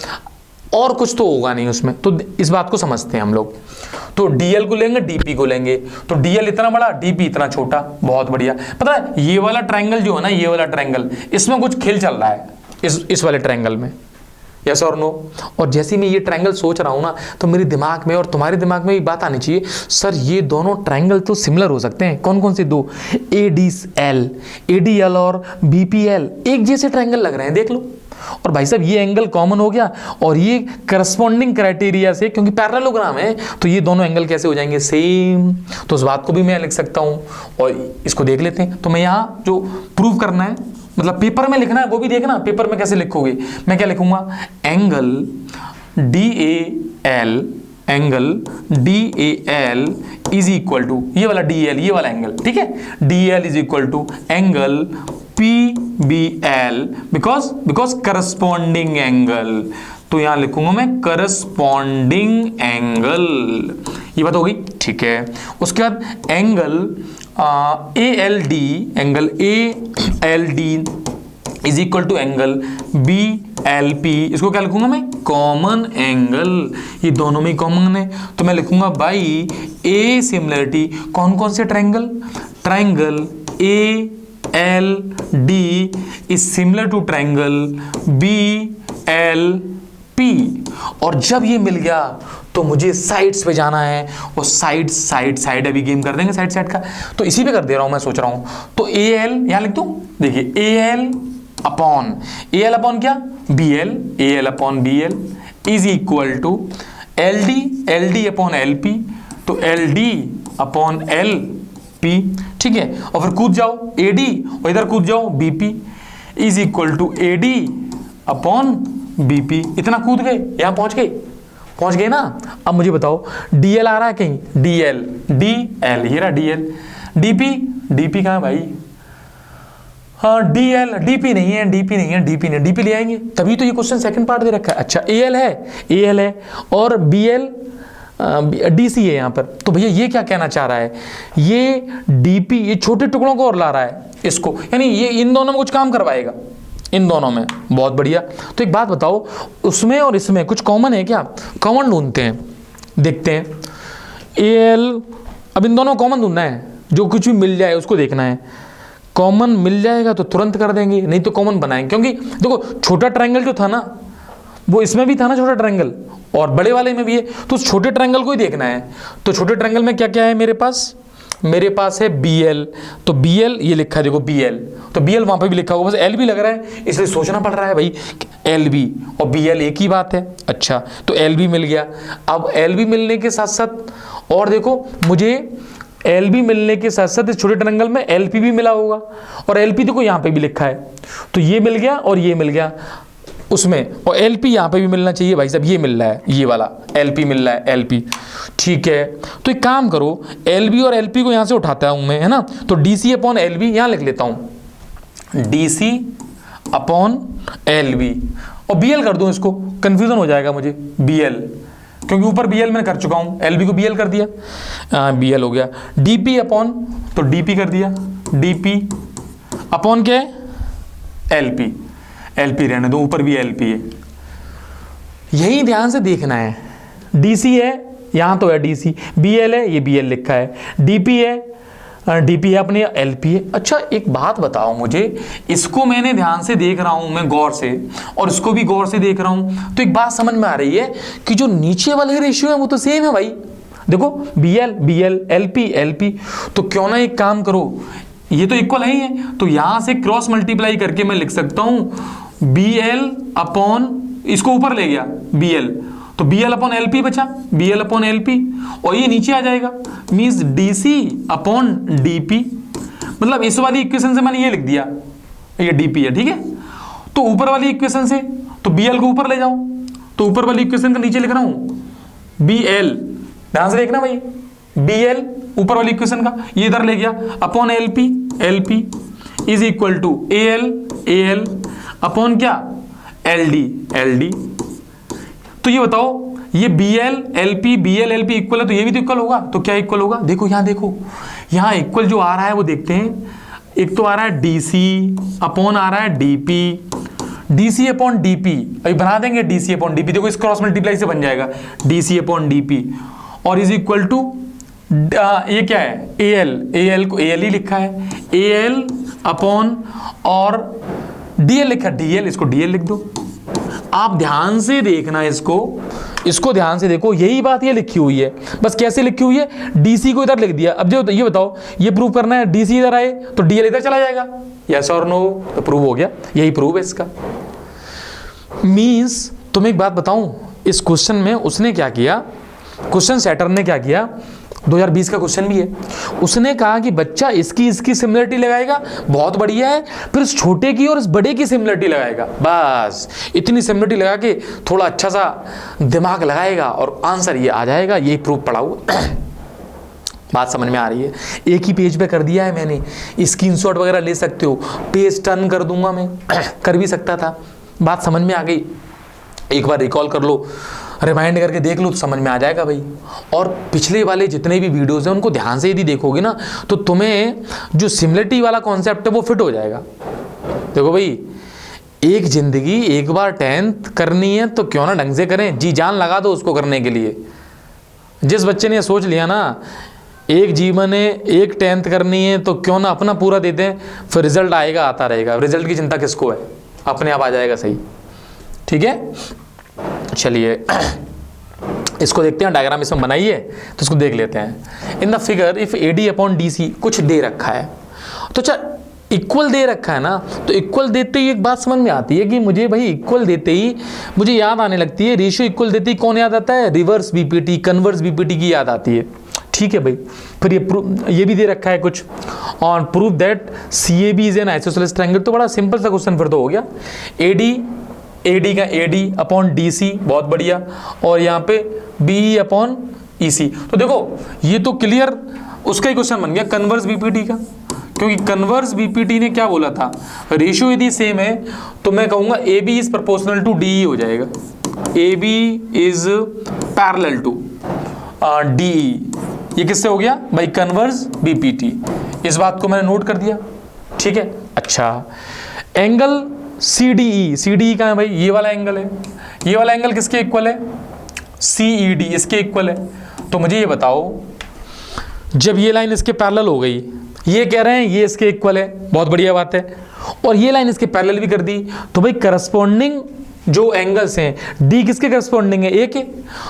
[SPEAKER 1] और कुछ तो होगा नहीं उसमें, तो इस बात को समझते हैं हम लोग। तो DL को लेंगे, DP को लेंगे, तो DL इतना बड़ा, DP इतना छोटा, बहुत बढ़िया। पता है ये वाला ट्रायंगल जो है ना, ये वाला ट्रायंगल, इसमें कुछ खेल चल रहा है इस वाले ट्रायंगल में, यस और नो। और जैसे मैं ये ट्रायंगल सोच रहा हूँ ना, तो मेरे दिमाग में और तुम्हारे दिमाग में भी बात आनी चाहिए, सर ये दोनों ट्रायंगल तो सिमिलर हो सकते हैं। कौन कौन से दो, ADL और BPL एक जैसे ट्रायंगल लग रहे हैं, देख लो। और भाई साहब ये एंगल कॉमन हो गया, और ये करस्पॉन्डिंग क्राइटेरिया से, क्योंकि पैरेललोग्राम है, तो ये दोनों एंगल कैसे हो जाएंगे, सेम। तो उस बात को भी मैं लिख सकता हूं, और इसको देख लेते हैं। तो मैं यहाँ जो प्रूव करना है, मतलब पेपर में लिखना है, वो भी देखना पेपर में कैसे लिखोगे। मैं क्या लिखूंगा, angle DAL is equal to, ये वाला DL, ये वाला एंगल, ठीक है, DL is equal to angle PBL, because corresponding angle, तो यहां लिखूंगा मैं करस्पॉन्डिंग एंगल, ये बात हो गई, ठीक है। उसके बाद angle ALD is equal to angle BLP, इसको क्या लिखूंगा मैं, कॉमन एंगल, ये दोनों में कॉमन है, तो मैं लिखूंगा बाई A सिमिलरिटी, कौन कौन से triangle, triangle ALD is similar to triangle BLP। और जब ये मिल गया तो मुझे साइड्स पे जाना है, और साइड अभी गेम कर देंगे साइड का, तो इसी पे कर दे रहा हूं, मैं सोच रहा हूं। तो AL यहां लिख दूं, देखिए AL अपॉन क्या, AL upon BL is equal to LD upon LP, तो LD अपॉन LP, ठीक है। और फिर कूद जाओ AD, और इधर कूद जाओ BP is equal to AD upon BP, इतना कूद गए, यहां पहुंच गए, पहुंच गए ना। अब मुझे बताओ डीएल आ रहा है कहीं, डीएल डीएल ये रहा डीएल, डीपी डीपी कहाँ है भाई, हाँ डीएल, डीपी नहीं है, डीपी नहीं है, डीपी नहीं, डीपी ले आएंगे तभी तो ये क्वेश्चन सेकंड पार्ट दे रखा है। अच्छा एएल है, एएल है और बीएल डीसी है यहाँ पर। तो भैया ये क्या कहना चाह रहा है, ये डीपी ये छोटे टुकड़ों को और ला रहा है इसको, यानी ये इन दोनों में कुछ काम करवाएगा, इन दोनों में। बहुत बढ़िया। तो एक बात बताओ, उसमें और इसमें कुछ कॉमन है क्या, कॉमन ढूंढते हैं, देखते हैं। एएल, अब इन दोनों कॉमन ढूंढना है, जो कुछ भी मिल जाए उसको देखना है। कॉमन मिल जाएगा तो तुरंत कर देंगे, नहीं तो कॉमन बनाएंगे, क्योंकि देखो छोटा ट्रायंगल जो था ना वो इसमें भी था ना छोटा ट्रायंगल, और बड़े वाले में भी है, तो उस छोटे ट्रायंगल को ही देखना है। तो छोटे ट्रायंगल में क्या क्या है मेरे पास, मेरे पास है BL, तो BL ये लिखा है देखो BL, तो BL वहां पे भी लिखा होगा, बस L भी लग रहा है इसलिए सोचना पड़ रहा है भाई LB और BL एक ही बात है। अच्छा तो LB मिल गया। अब LB मिलने के साथ साथ और देखो मुझे LB मिलने के साथ साथ इस छोटे ट्रायंगल में LP भी मिला होगा, और LP देखो यहाँ पे भी लिखा है, तो ये मिल गया और ये मिल गया उसमें, और LP यहाँ पे भी मिलना चाहिए भाई साहब, ये मिल रहा है, ये वाला LP मिल रहा है, LP ठीक है। तो एक काम करो LB और LP को यहाँ से उठाता हूँ मैं, है ना, तो DC अपॉन LB यहाँ लिख लेता हूँ, DC अपॉन LB, और BL कर दूँ इसको, कंफ्यूजन हो जाएगा मुझे, BL क्योंकि ऊपर BL मैंने कर चुका हूँ, LB को BL कर दिया, BL हो गया। DP अपॉन, तो DP कर दिया, DP अपॉन क्या है, LP, LP रहने दो, ऊपर भी LP है। यही ध्यान से देखना है, DC है यहाँ तो है DC, BL है ये BL लिखा है, DP है DP है अपने, LP है। अच्छा एक बात बताओ मुझे, इसको मैंने ध्यान से देख रहा हूं मैं गौर से, और इसको भी गौर से देख रहा हूं, तो एक बात समझ में आ रही है कि जो नीचे वाले रेशियो है वो तो सेम है भाई। देखो BL BL LP LP, तो क्यों ना एक काम करो, ये तो इक्वल ही है, तो यहां से क्रॉस मल्टीप्लाई करके मैं लिख सकता हूं BL अपॉन, इसको ऊपर ले गया BL, तो BL अपॉन LP बचा, BL अपॉन LP, और ये नीचे आ जाएगा, मीन्स DC अपॉन DP, मतलब इस वाली इक्वेशन से मैंने ये लिख दिया, ये DP है, ठीक है। तो ऊपर वाली इक्वेशन से तो BL को ऊपर ले जाओ, तो ऊपर वाली इक्वेशन का नीचे लिख रहा हूं BL, ध्यान से देखना भाई, BL ऊपर वाली इक्वेशन का ये इधर ले गया, upon LP, LP is equal to AL, AL upon क्या LD, LD। तो ये बताओ ये BL LP BL LP equal है, तो ये भी तो इक्वल होगा, तो क्या इक्वल होगा, देखो यहाँ देखो, यहाँ इक्वल जो आ रहा है वो देखते हैं। एक तो आ रहा है DC अपॉन आ रहा है DP, DC अपॉन DP, अभी बना देंगे DC अपॉन DP, देखो इस क्रॉस मल्टीप्लाई से बन जाएगा DC अपॉन DP, और इज इक्वल टू ये क्या है AL, AL को AL ही लिखा है, AL अपॉन और DL लिखा है, DL, इसको DL लिख दो। आप ध्यान से देखना इसको ध्यान से देखो, यही बात ये लिखी हुई है, बस कैसे लिखी हुई है, DC को इधर लिख दिया। अब जो ये बताओ, ये प्रूव करना है DC इधर आए तो DL इधर चला जाएगा, यस और नो, तो प्रूव हो गया, यही प्रूव है इसका। मींस तुम्हें एक बात बताऊं, इस क्वेश्चन में उसने क्या किया, क्वेश्चन सेटर ने क्या किया, 2020 का क्वेश्चन भी है, उसने कहा कि बच्चा इसकी सिमिलरिटी लगाएगा, बहुत बढ़िया है, फिर इस छोटे की और इस बड़े की सिमिलरिटी लगाएगा, बस इतनी सिमिलरिटी लगा के थोड़ा अच्छा सा दिमाग लगाएगा और आंसर ये आ जाएगा, ये प्रूफ पढ़ा हुआ। बात समझ में आ रही है, एक ही पेज पे कर दिया है मैंने, स्क्रीनशॉट वगैरह ले सकते हो, पेज टर्न कर दूंगा मैं, कर भी सकता था। बात समझ में आ गई, एक बार रिकॉल कर लो, रिमाइंड करके देख लो तो समझ में आ जाएगा भाई। और पिछले वाले जितने भी वीडियोस हैं उनको ध्यान से यदि देखोगे ना तो तुम्हें जो सिमिलरिटी वाला कॉन्सेप्ट है वो फिट हो जाएगा। देखो भाई, एक जिंदगी एक बार 10th करनी है तो क्यों ना ढंग से करें, जी जान लगा दो उसको करने के लिए। जिस बच्चे ने सोच लिया ना एक जीवन है, एक 10th करनी है तो क्यों ना अपना पूरा दे दें, फिर रिजल्ट आएगा, आता रहेगा, रिजल्ट की चिंता किसको है, अपने आप आ जाएगा सही, ठीक है। चलिए इसको देखते हैं, डायग्राम इसमें बनाइए तो इसको देख लेते हैं। In the figure if AD upon DC कुछ दे रखा है, तो अच्छा इक्वल दे रखा है ना, तो इक्वल देते ही एक बात समझ में आती है कि मुझे भाई इक्वल देते ही मुझे याद आने लगती है, रेशियो इक्वल देते ही कौन याद आता है, रिवर्स BPT कन्वर्स BPT की याद आती है, ठीक है भाई। फिर ये भी दे रखा है कुछ, और prove that CAB is an isosceles triangle, तो बड़ा सिंपल सा क्वेश्चन फिर तो हो गया। AD AD का AD अपॉन DC, बहुत बढ़िया, और यहाँ पे BE अपॉन EC। तो देखो ये तो क्लियर उसका ही क्वेश्चन बन गया कन्वर्स BPT का, क्योंकि कन्वर्स BPT ने क्या बोला था, रेशियो यदि सेम है तो मैं कहूँगा AB is proportional to DE हो जाएगा, AB is parallel to DE। ये किससे हो गया भाई, कन्वर्स BPT। इस बात को मैंने नोट कर दिया, ठीक है। अच्छा, एंगल CDE, CDE कहाँ है भाई, ये वाला एंगल है, ये वाला एंगल किसके इक्वल है, CED, इसके इक्वल है। तो मुझे ये बताओ, जब ये लाइन इसके पैरेलल हो गई, ये कह रहे हैं ये इसके इक्वल है, बहुत बढ़िया बात है, और ये लाइन इसके पैरेलल भी कर दी, तो भाई करस्पॉन्डिंग जो एंगल्स हैं D किसके करस्पॉन्डिंग है, A के,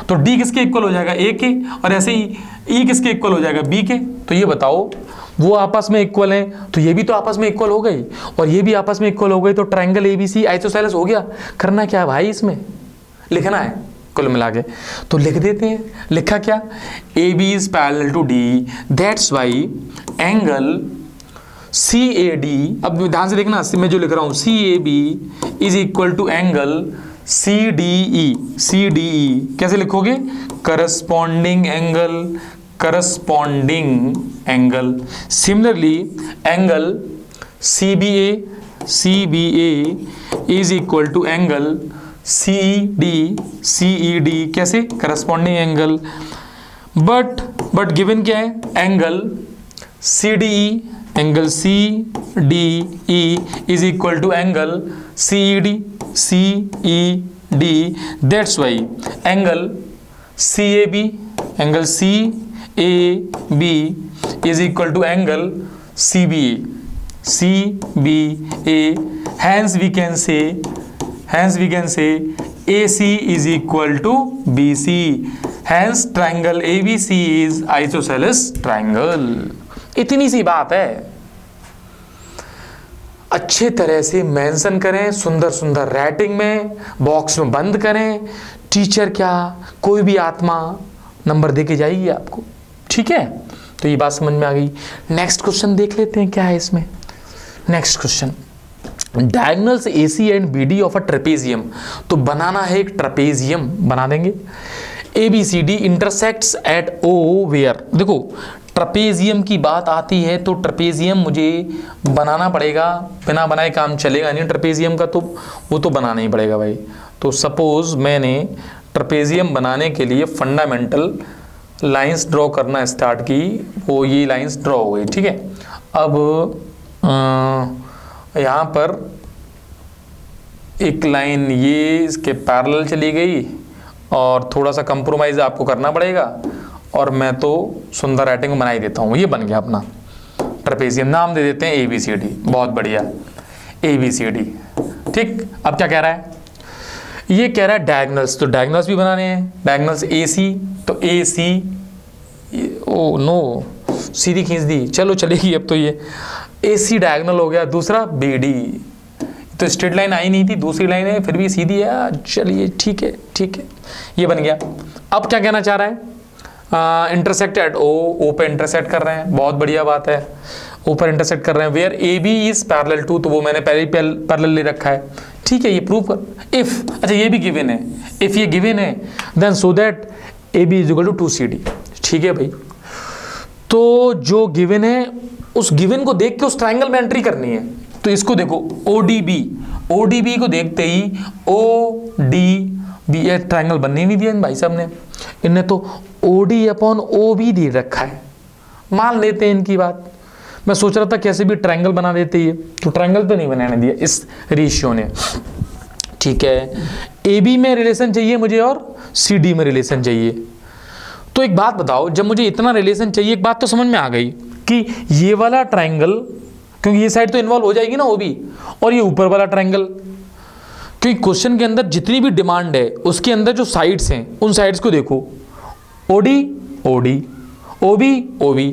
[SPEAKER 1] तो D किसके इक्वल हो जाएगा, A के, और ऐसे ही E किसके इक्वल हो जाएगा, B के। तो ये बताओ वो आपस में इक्वल हैं, तो ये भी तो आपस में इक्वल हो गई, और ये भी आपस में इक्वल हो गई, तो ट्रायंगल ABC आइसोसेलेस हो गया। करना क्या है भाई, इसमें लिखना है कुल मिला के, तो लिख देते हैं। लिखा क्या, AB is parallel to DE, that's why angle CAD, अब ध्यान से देखना मैं जो लिख रहा हूं, CAB is equal to angle CDE। CDE कैसे लिखोगे, corresponding angle, corresponding angle. Similarly angle CBA is equal to angle CED कैसे, करस्पॉन्डिंग एंगल। बट गिवन क्या है, angle CDE is equal to angle CED। That's why angle CAB is equal to angle CBA। Hence we can say AC is equal to BC. Hence triangle ABC is isosceles triangle. इतनी सी बात है, अच्छे तरह से mention करें, सुंदर सुंदर writing में, बॉक्स में बंद करें। टीचर क्या, कोई भी आत्मा नंबर दे के जाएगी आपको, ठीक है। तो ये बात समझ में आ गई। नेक्स्ट क्वेश्चन देख लेते हैं क्या है इसमें। Next question, diagonals AC and BD of a trapezium. तो बनाना है एक ट्रेपेजियम, बना देंगे। ABCD intersects at O where. देखो ट्रेपेजियम की बात आती है तो ट्रेपेजियम मुझे बनाना पड़ेगा, बिना बनाए काम चलेगा नहीं ट्रेपेजियम का, तो वो तो बनाना ही पड़ेगा भाई। तो सपोज मैंने ट्रेपेजियम बनाने के लिए फंडामेंटल लाइंस ड्रॉ करना स्टार्ट की, वो ये लाइंस ड्रॉ हो गई, ठीक है। अब यहाँ पर एक लाइन ये इसके पैरेलल चली गई, और थोड़ा सा कंप्रोमाइज आपको करना पड़ेगा, और मैं तो सुंदर राइटिंग बना ही देता हूँ। ये बन गया अपना ट्रेपेजियम, नाम दे देते हैं ABCD, बहुत बढ़िया ABCD, ठीक। अब क्या कह रहा है, ये कह रहा है डायगोनल्स, तो डायगोनल्स भी बनाने हैं। डायगोनल्स AC, तो AC, ओ नो सीधी खींच दी, चलो चलेगी। अब तो ये AC डायगोनल हो गया, दूसरा BD, तो स्ट्रेट लाइन आई नहीं थी, दूसरी लाइन है फिर भी सीधी है, चलिए ठीक है, ठीक है, ये बन गया। अब क्या कहना चाह रहा है, इंटरसेक्ट एट O पे इंटरसेक्ट कर रहे हैं, बहुत बढ़िया बात है, O पर इंटरसेक्ट कर रहे हैं। Where AB is parallel to, तो वो मैंने पहले ही पैरेलल ले रखा है, ठीक है, ये प्रूव कर। इफ, अच्छा ये भी गिवन है, इफ ये गिवन है then so that AB is equal to 2CD, ठीक है भाई। तो जो गिवन है उस गिवन को देख के उस ट्रायंगल में एंट्री करनी है। तो इसको देखो ODB को देखते ही ODB, ये ट्रायंगल बनने नहीं दिया इन भाई साहब ने, इनने तो OD अपॉन OB दे रखा है। मान लेते हैं इनकी बात, मैं सोच रहा था कैसे भी ट्रायंगल बना देते ही, तो ट्रायंगल तो नहीं बनाने दिया इस रेशियो ने, ठीक है। AB में रिलेशन चाहिए मुझे और CD में रिलेशन चाहिए। तो एक बात बताओ, जब मुझे इतना रिलेशन चाहिए, एक बात तो समझ में आ गई कि ये वाला ट्रायंगल, क्योंकि ये साइड तो इन्वॉल्व हो जाएगी ना OB, और ये ऊपर वाला ट्रायंगल, क्योंकि क्वेश्चन के अंदर जितनी भी डिमांड है उसके अंदर जो साइड्स हैं उन साइड्स को देखो, OD OB,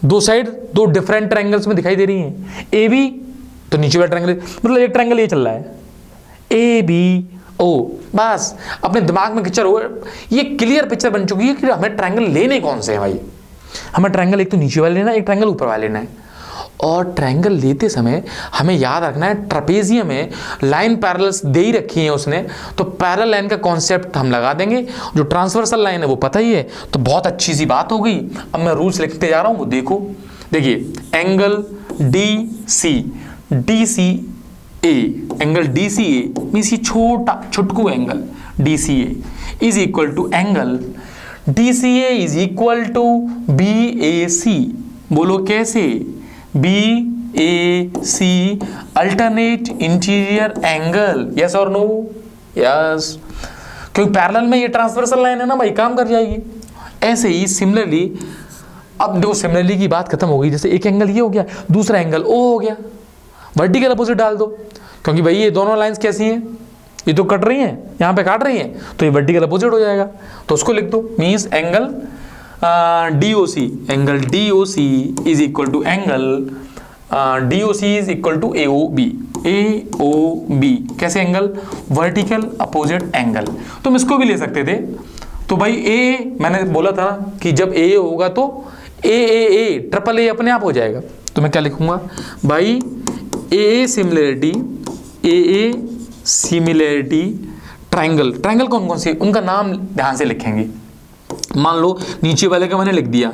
[SPEAKER 1] दो साइड दो डिफरेंट ट्रायंगल्स में दिखाई दे रही हैं। AB तो नीचे वाला ट्रायंगल, मतलब एक ट्रायंगल ये चल रहा है ABO, बस अपने दिमाग में पिक्चर हो, ये क्लियर पिक्चर बन चुकी है कि हमें ट्रायंगल लेने कौन से हैं भाई। हमें ट्रायंगल एक तो नीचे वाला लेना है, एक ट्रायंगल ऊपर वाला लेना है। और ट्रायंगल लेते समय हमें याद रखना है ट्रेपेजियम में लाइन पैरेलल्स दे ही रखी है उसने, तो पैरेलल लाइन का कॉन्सेप्ट हम लगा देंगे। जो ट्रांसवर्सल लाइन है वो पता ही है, तो बहुत अच्छी सी बात हो गई। अब मैं रूल्स लिखते जा रहा हूँ, वो देखो। देखिए angle D C A, angle D C A means ये छोटा छुटकू angle D C A is equal to angle D C A is equal to B A C. बोलो कैसे? B A C alternate interior angle, yes और no? Yes, क्योंकि parallel में ये transversal line है ना भाई, काम कर जाएगी। ऐसे ही सिमिलरली, अब देखो सिमिलरली की बात खत्म हो गई। जैसे एक एंगल ये हो गया, दूसरा एंगल ओ हो गया, वर्टिकल अपोजिट डाल दो, क्योंकि भाई ये दोनों लाइंस कैसी हैं, ये तो कट रही हैं, यहाँ पे काट रही हैं, तो ये वर्टिकल अपोजिट हो जाएगा। तो उसको लिख दो, means angle DOC, angle DOC is equal to angle DOC is equal to AOB। कैसे एंगल? Vertical opposite angle. तुम इसको भी ले सकते थे। तो भाई A मैंने बोला था ना कि जब A होगा तो A ट्रिपल A अपने आप हो जाएगा। तो मैं क्या लिखूंगा भाई? AA similarity triangle. ट्रायंगल कौन कौन से, उनका नाम ध्यान से लिखेंगे। मान लो नीचे वाले का मैंने लिख दिया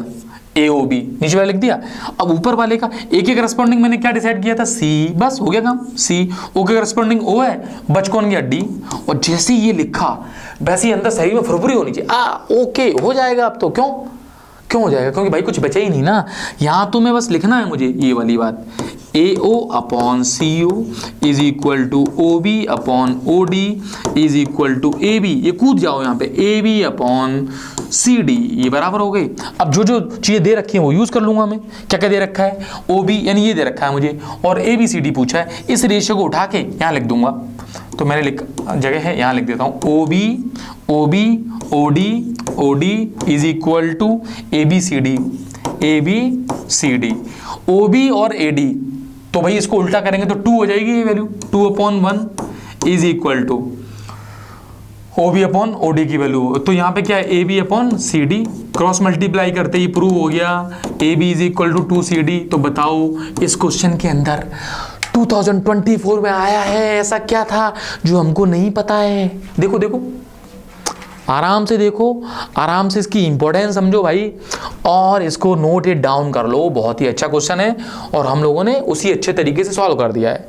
[SPEAKER 1] AOB, नीचे वाले लिख दिया। अब ऊपर वाले का A के करस्पॉन्डिंग मैंने क्या डिसाइड किया था? C, बस हो गया काम। C O के करस्पॉन्डिंग O है, बच कौन गया? D। और जैसे ये लिखा वैसे ही अंदर सही में फुरफुरी होनी चाहिए। ओके हो जाएगा। अब तो क्यों हो जाएगा? क्योंकि भाई कुछ बचा ही नहीं ना। यहाँ तो मैं बस लिखना है मुझे ये वाली बात, AO upon CO is equal to OB upon OD is equal to AB। ये कूद जाओ यहाँ पे, AB अपॉन CD, ये बराबर हो गई। अब जो जो चीज़ें दे रखी हैं वो यूज़ कर लूँगा मैं। क्या क्या दे रखा है? OB यानी ये दे रखा है मुझे, और ABCD पूछा है। इस रेशियो को उठा के यहाँ लिख दूंगा। तो मैंने जगह है यहाँ लिख देता हूँ, OB OD is equal to ABCD। OB और AD, तो भाई इसको उल्टा करेंगे तो 2 हो जाएगी ये value. 2/1 is equal to OB upon OD की वैल्यू। तो यहाँ पे क्या है? AB upon CD, cross multiply करते ही प्रूव हो गया AB is equal to 2CD। तो बताओ इस क्वेश्चन के अंदर 2024 में आया है, ऐसा क्या था जो हमको नहीं पता है? देखो आराम से देखो, आराम से इसकी इंपॉर्टेंस समझो भाई, और इसको नोट इट डाउन कर लो। बहुत ही अच्छा क्वेश्चन है और हम लोगों ने उसी अच्छे तरीके से सॉल्व कर दिया है।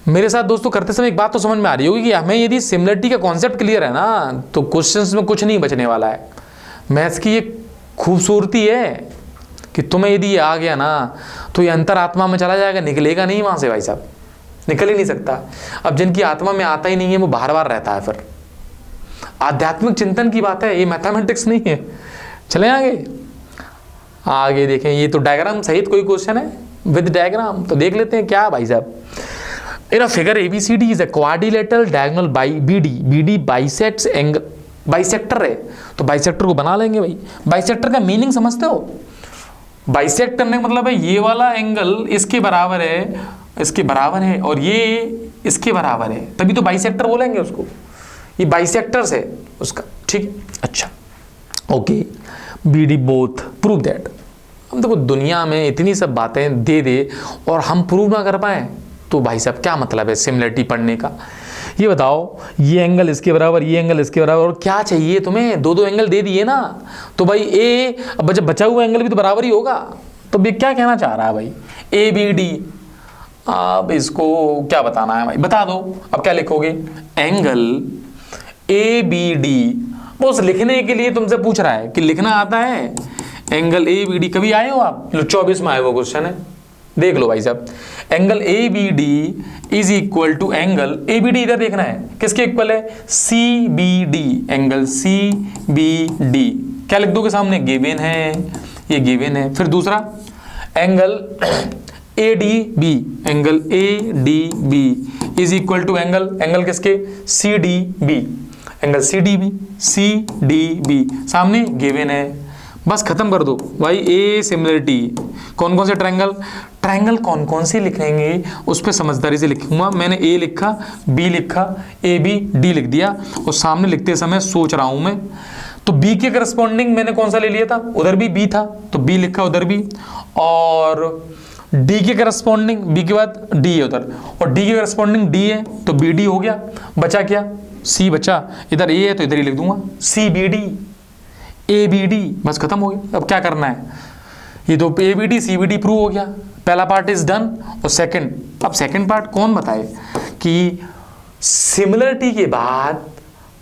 [SPEAKER 1] मेरे साथ दोस्तों करते समय एक बात तो समझ में आ रही होगी कि हमें यदि सिमिलरिटी का कॉन्सेप्ट क्लियर है ना, तो क्वेश्चंस में कुछ नहीं बचने वाला है। मैथ्स की ये खूबसूरती है कि तुम्हें यदि ये आ गया ना तो ये अंतरात्मा में चला जाएगा, निकलेगा नहीं वहाँ से भाई साहब, निकल ही नहीं सकता। अब जिनकी आत्मा में आता ही नहीं है वो बार बार रहता है। फिर आध्यात्मिक चिंतन की बात है, ये मैथमेटिक्स नहीं है। चले आगे देखें, ये तो डायग्राम सहित कोई क्वेश्चन है विद डायग्राम, तो देख लेते हैं क्या भाई साहब। In a figure ABCD is a quadrilateral diagonal by BD bisects angle, bisector है तो बाइसेक्टर को बना लेंगे भाई। बाइसेक्टर का मीनिंग समझते हो? बाइसेक्ट करने का मतलब है ये वाला एंगल इसके बराबर है और ये इसके बराबर है, तभी तो बाइसेक्टर बोलेंगे उसको। ये बाइसेक्टर्स है उसका, ठीक। अच्छा okay, BD both prove that. हम देखो दुनिया में इतनी सब बातें दे और हम प्रूव ना कर पाए तो भाई साहब क्या मतलब है सिमिलरिटी पढ़ने का? ये बताओ, ये एंगल इसके बराबर, ये एंगल इसके बराबर, और क्या चाहिए तुम्हें? दो एंगल दे दिए ना, तो भाई अब जब बचा हुआ एंगल भी तो बराबर ही होगा। तो ये क्या कहना चाह रहा है भाई? ABD। अब इसको क्या बताना है भाई, बता दो। अब क्या लिखोगे? Angle ABD। बस लिखने के लिए तुमसे पूछ रहा है कि लिखना आता है? एंगल ABD कभी आए हो आप? 24 में आए वो क्वेश्चन है, देख लो भाई साहब। Angle ABD is equal to angle ABD, इधर देखना है किसके इक्वल है? CBD। एंगल CBD क्या लिख दोगे सामने? गिवन है, ये गिवन है। फिर दूसरा angle ADB, angle ADB is equal to angle किसके? CDB। एंगल CDB सामने गिवन है। बस खत्म कर दो भाई। ए सिमिलरिटी कौन कौन से ट्रायंगल कौन कौन से लिखेंगे उस पर समझदारी से लिखूंगा। मैंने A लिखा, B लिखा, AB D लिख दिया, और सामने लिखते समय सोच रहा हूं मैं। तो B के करस्पॉन्डिंग मैंने कौन सा ले लिया था? उधर भी B था तो B लिखा उधर भी, और डी के करस्पॉन्डिंग, बी के बाद डी है उधर, और डी के करस्पॉन्डिंग डी है तो बी डी हो गया, बचा क्या, सी बचा, इधर ए है तो इधर ही लिख दूंगा C B D, A B D, बस खत्म हो गया। अब क्या करना है, ये तो A B D C B D prove हो गया, पहला पार्ट इज डन। और सेकंड, अब सेकंड पार्ट कौन बताए कि सिमिलरिटी के बाद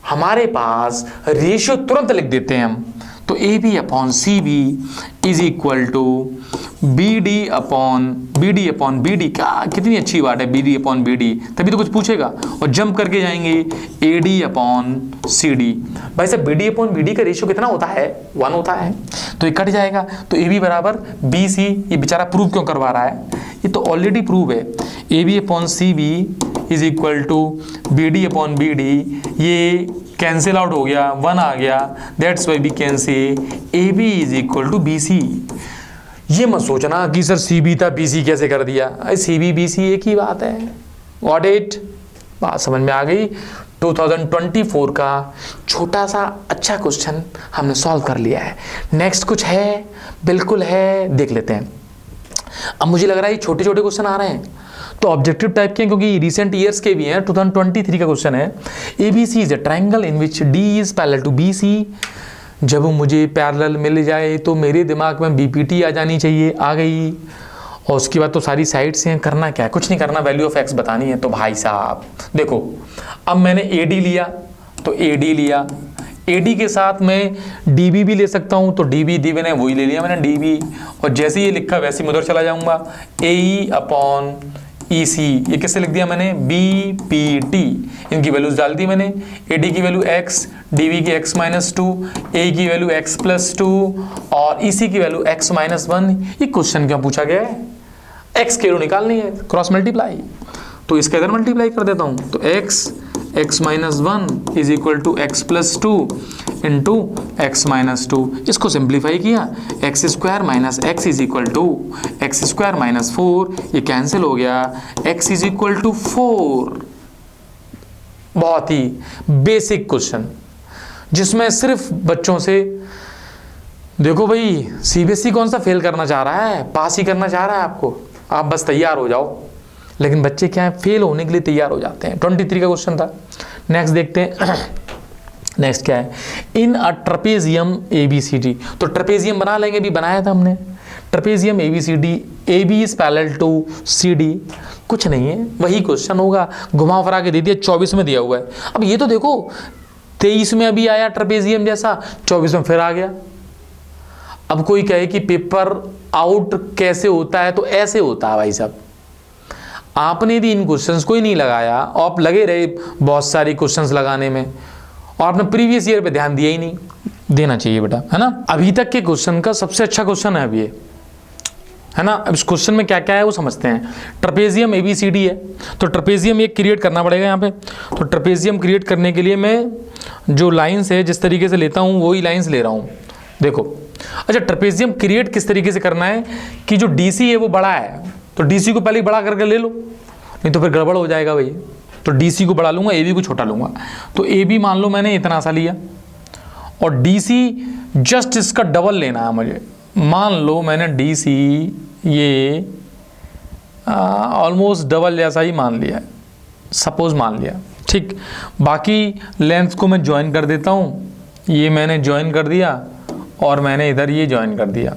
[SPEAKER 1] हमारे पास रेशियो तुरंत लिख देते हैं हम, तो A B upon C B is equal to B D upon B D. क्या कितनी अच्छी बात है, B D upon B D, तभी तो कुछ पूछेगा। और जंप करके जाएंगे A D upon C D. भाई साहब B D upon B D का रेशियो कितना होता है, 1 होता है, तो ये कट जाएगा। तो ए बी बराबर बी सी, ये बेचारा प्रूव क्यों करवा रहा है, ये तो ऑलरेडी प्रूव है। A B upon C B is equal to B D upon B D, ये कैंसिल आउट हो गया, 1 आ गया, that's why we can say A B is equal to B C. ये मत सोचना कि सर सी बी था बी सी कैसे कर दिया, सी बी बी सी एक ही बात है। व्हाट इट, बात समझ में आ गई। 2024 का छोटा सा अच्छा क्वेश्चन हमने सॉल्व कर लिया है। नेक्स्ट कुछ है, बिल्कुल है, देख लेते हैं। अब मुझे लग रहा है ये छोटे छोटे क्वेश्चन आ रहे हैं तो ऑब्जेक्टिव टाइप के हैं, क्योंकि रिसेंट ईयर्स के भी हैं। 2023 का क्वेश्चन है, A B C is a triangle in which D is parallel to B C. जब मुझे पैरेलल मिल जाए तो मेरे दिमाग में बीपीटी आ जानी चाहिए, आ गई। और उसके बाद तो सारी साइड्स हैं, करना क्या है, कुछ नहीं करना, वैल्यू ऑफ एक्स बतानी है। तो भाई साहब देखो, अब मैंने ए डी लिया तो ए डी लिया, ए डी के साथ मैं डी बी भी ले सकता हूँ, तो डी बी दी मैंने वही ले लिया मैंने डी बी। और जैसे ही ये लिखा वैसे ही मैं उधर चला जाऊँगा, ए ई अपॉन ई सी, ये किससे लिख दिया मैंने, बी पी टी। इनकी वैल्यूज डाल दी मैंने, ए डी की वैल्यू x, डी बी की x-2, ए की वैल्यू x+2 और ई सी की वैल्यू x-1। ये क्वेश्चन क्यों पूछा गया है, x की वैल्यू निकालनी है, क्रॉस मल्टीप्लाई। तो इसका इधर मल्टीप्लाई कर देता हूँ, तो x-1 is equal to x+2 into x-2। इसको सिंप्लीफाई किया, x² minus x is equal to x² minus 4, ये कैंसिल हो गया, x इज इक्वल टू 4। बहुत ही बेसिक क्वेश्चन जिसमें सिर्फ बच्चों से, देखो भाई सीबीएसई कौन सा फेल करना चाह रहा है, पास ही करना चाह रहा है आपको, आप बस तैयार हो जाओ। लेकिन बच्चे क्या है, फेल होने के लिए तैयार हो जाते हैं। 23 का क्वेश्चन था। नेक्स्ट देखते हैं, नेक्स्ट क्या है, in a trapezium A B C D. तो ट्रपेजियम बना लेंगे, भी बनाया था हमने trapezium A B C D, A B is parallel to C D. कुछ नहीं है, वही क्वेश्चन होगा, घुमा फिरा के दे दिया, 24 में दिया हुआ है। अब ये तो देखो 23 में अभी आया ट्रपेजियम जैसा, 24 में फिर आ गया। अब कोई कहे कि पेपर आउट कैसे होता है, तो ऐसे होता है भाई साहब। आपने भी इन क्वेश्चंस को ही नहीं लगाया, आप लगे रहे बहुत सारी क्वेश्चंस लगाने में, और आपने प्रीवियस ईयर पे ध्यान दिया ही नहीं। देना चाहिए बेटा, है ना। अभी तक के क्वेश्चन का सबसे अच्छा क्वेश्चन है अब ये, है ना। अब इस क्वेश्चन में क्या क्या है वो समझते हैं। Trapezium A B C D है, तो ट्रपेजियम एक क्रिएट करना पड़ेगा यहाँ पे। तो ट्रपेजियम क्रिएट करने के लिए मैं जो लाइन्स है जिस तरीके से लेता हूँ वही लाइन्स ले रहा हूँ। देखो, अच्छा ट्रपेजियम क्रिएट किस तरीके से करना है कि जो डी सी है वो बड़ा है, तो डी सी को पहले ही बड़ा करके ले लो, नहीं तो फिर गड़बड़ हो जाएगा भाई। तो डी सी को बड़ा लूँगा, ए बी को छोटा लूँगा। तो ए बी मान लो मैंने इतना सा लिया, और डी सी जस्ट इसका डबल लेना है मुझे। मान लो मैंने डी सी ये ऑलमोस्ट डबल जैसा ही मान लिया है, सपोज मान लिया, ठीक। बाकी लेंथ को मैं ज्वाइन कर देता हूँ, ये मैंने ज्वाइन कर दिया और मैंने इधर ये ज्वाइन कर दिया,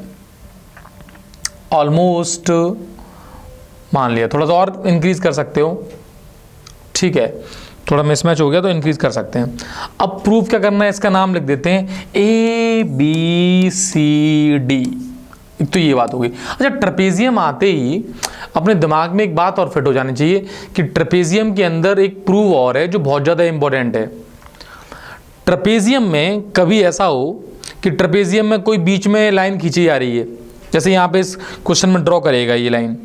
[SPEAKER 1] ऑलमोस्ट मान लिया। थोड़ा सा और इंक्रीज कर सकते हो, ठीक है, थोड़ा मिसमैच हो गया तो इंक्रीज कर सकते हैं। अब प्रूफ क्या करना है, इसका नाम लिख देते हैं ए बी सी डी। एक तो ये बात हो गई। अच्छा ट्रपेजियम आते ही अपने दिमाग में एक बात और फिट हो जानी चाहिए कि ट्रपेजियम के अंदर एक प्रूफ और है जो बहुत ज़्यादा इंपॉर्टेंट है। ट्रपेजियम में कभी ऐसा हो कि ट्रपेजियम में कोई बीच में लाइन खींची जा रही है, जैसे यहाँ पे इस क्वेश्चन में ड्रॉ करेगा ये line.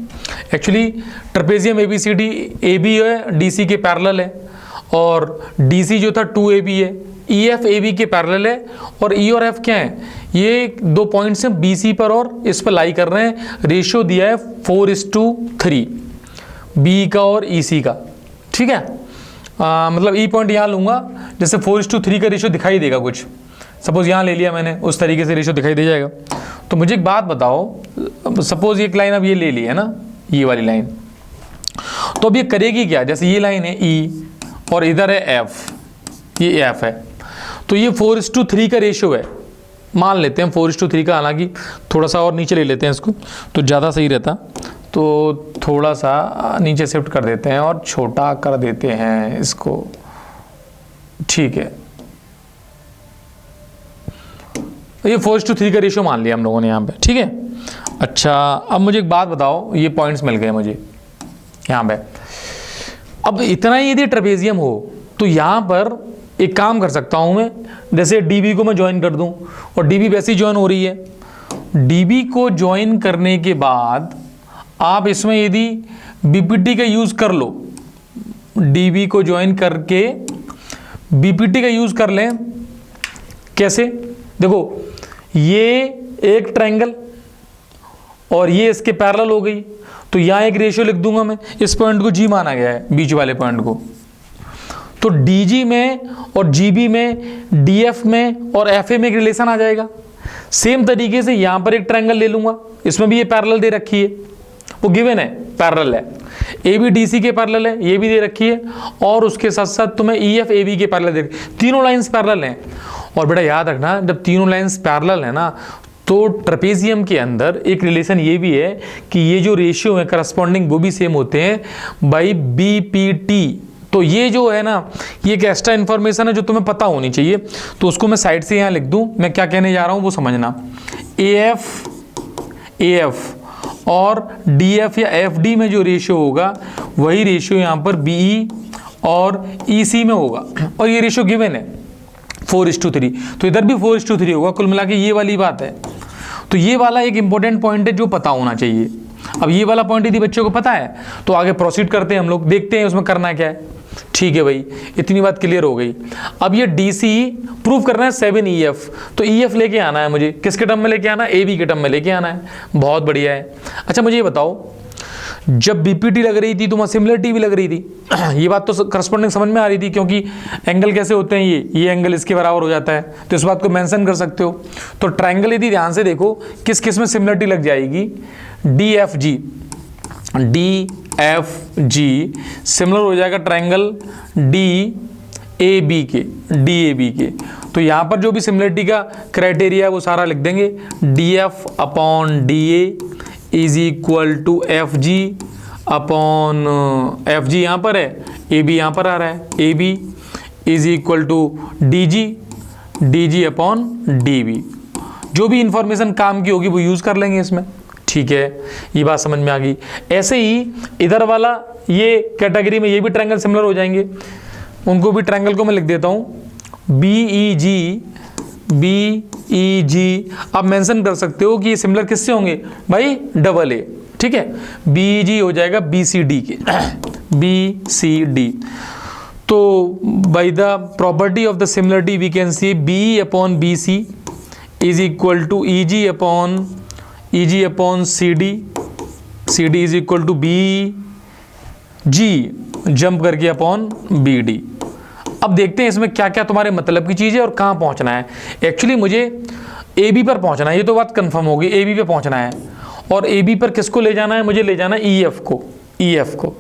[SPEAKER 1] Actually trapezium A B C D, A B है डी सी के पैरेलल है, और डी सी जो था 2AB है, ई एफ ए बी के पैरेलल है, और ई और एफ क्या है, ये दो पॉइंट्स हैं बी सी पर और इस पर लाई कर रहे हैं। रेशियो दिया है 4:3 बी का और ई सी का, ठीक है। मतलब ई पॉइंट यहाँ लूँगा, जैसे 4:3 का रेशियो दिखाई देगा कुछ, सपोज यहाँ ले लिया मैंने, उस तरीके से रेशियो दिखाई दे जाएगा। तो मुझे एक बात बताओ, सपोज एक लाइन अब ये ले ली है ना, ये वाली लाइन, तो अब ये करेगी क्या? जैसे ये लाइन है ई और इधर है एफ, ये एफ है, तो ये 4:3 का रेशियो है, मान लेते हैं 4:3 का। हालांकि थोड़ा सा और नीचे ले लेते हैं इसको तो ज़्यादा सही रहता, तो थोड़ा सा नीचे शिफ्ट कर देते हैं और छोटा कर देते हैं इसको, ठीक है। ये 4:3 का रेशियो मान लिया हम लोगों ने यहाँ पे, ठीक है। अच्छा, अब मुझे एक बात बताओ, ये पॉइंट्स मिल गए मुझे यहाँ पे। अब इतना ही यदि ट्रेपेजियम हो तो यहाँ पर एक काम कर सकता हूँ मैं, जैसे डीबी को मैं ज्वाइन कर दूँ, और डीबी वैसे ही ज्वाइन हो रही है। डीबी को ज्वाइन करने के बाद आप इसमें यदि बीपीटी का यूज़ कर लो, डीबी को ज्वाइन करके बीपीटी का यूज़ कर लें। कैसे? देखो, ये एक ट्रायंगल और ये इसके पैरेलल हो गई, तो यहाँ एक रेशियो लिख दूंगा मैं, इस पॉइंट को जी माना गया है, बीच वाले पॉइंट को। तो डीजी में और जीबी में, डीएफ में और एफए में एक रिलेशन आ जाएगा। सेम तरीके से यहाँ पर एक ट्रायंगल ले लूंगा, इसमें भी ये पैरेलल दे रखी है, वो गिवन है, पैरेलल है। ए बी डी सी के पैरेलल है, ये भी दे रखी है, और उसके साथ साथ तुम्हें ई एफ ए बी के पैरेलल दे रखी, तीनों लाइंस पैरेलल हैं। और बेटा याद रखना, जब तीनों लाइंस पैरेलल है ना, तो ट्रेपेजियम के अंदर एक रिलेशन ये भी है कि ये जो रेशियो है करस्पॉन्डिंग वो भी सेम होते हैं बाई बीपीटी। तो ये जो है ना, ये एक एक्स्ट्रा इन्फॉर्मेशन है जो तुम्हें पता होनी चाहिए, तो उसको मैं साइड से यहाँ लिख दूँ, मैं क्या कहने जा रहा हूँ वो समझना। एएफ और डीएफ या एफडी में जो रेशियो होगा वही रेशियो यहाँ पर बीई और ईसी में होगा, और ये रेशियो गिवन है 4:3, तो इधर भी 4:3 होगा। कुल मिला के ये वाली बात है। तो ये वाला एक इंपॉर्टेंट पॉइंट है जो पता होना चाहिए। अब ये वाला पॉइंट यदि बच्चों को पता है तो आगे प्रोसीड करते हैं हम लोग, देखते हैं उसमें करना क्या है। ठीक है भाई, इतनी बात क्लियर हो गई। अब ये डीसी प्रूव करना है 7EF, तो EF लेके आना है मुझे, किसके टर्म में लेके आना है? AB के टर्म में लेके आना है। बहुत बढ़िया है। अच्छा मुझे ये बताओ, जब बीपीटी लग रही थी तो वहाँ सिमिलरिटी भी लग रही थी। ये बात तो करस्पॉन्डिंग समझ में आ रही थी, क्योंकि एंगल कैसे होते हैं, ये एंगल इसके बराबर हो जाता है, तो इस बात को मेंशन कर सकते हो। तो ट्रायंगल यदि ध्यान से देखो किस किस में सिमिलरिटी लग जाएगी, DFG सिमिलर हो जाएगा ट्रायंगल DAB के। तो यहाँ पर जो भी सिमिलरिटी का क्राइटेरिया है वो सारा लिख देंगे, DF/DA is equal to FG upon FG यहाँ पर है, AB यहाँ पर आ रहा है, AB is equal to DG upon DB। जो भी इंफॉर्मेशन काम की होगी वो यूज़ कर लेंगे इसमें। ठीक है, ये बात समझ में आ गई। ऐसे ही इधर वाला ये कैटेगरी में ये भी ट्रायंगल सिमिलर हो जाएंगे, उनको भी ट्रायंगल को मैं लिख देता हूँ BEG। आप मेंशन कर सकते हो कि ये सिमिलर किससे होंगे भाई, AA। ठीक है, BEG हो जाएगा BCD के, BCD। तो by the property of the similarity we can see BE upon BC is equal to EG upon CD is equal to BG jump करके अपॉन BD। अब देखते हैं इसमें क्या क्या तुम्हारे मतलब की चीज़ है और कहाँ पहुँचना है। एक्चुअली मुझे AB पर पहुँचना है, ये तो बात कंफर्म होगी, AB पे पहुँचना है। और AB पर किसको ले जाना है? मुझे ले जाना है EF को।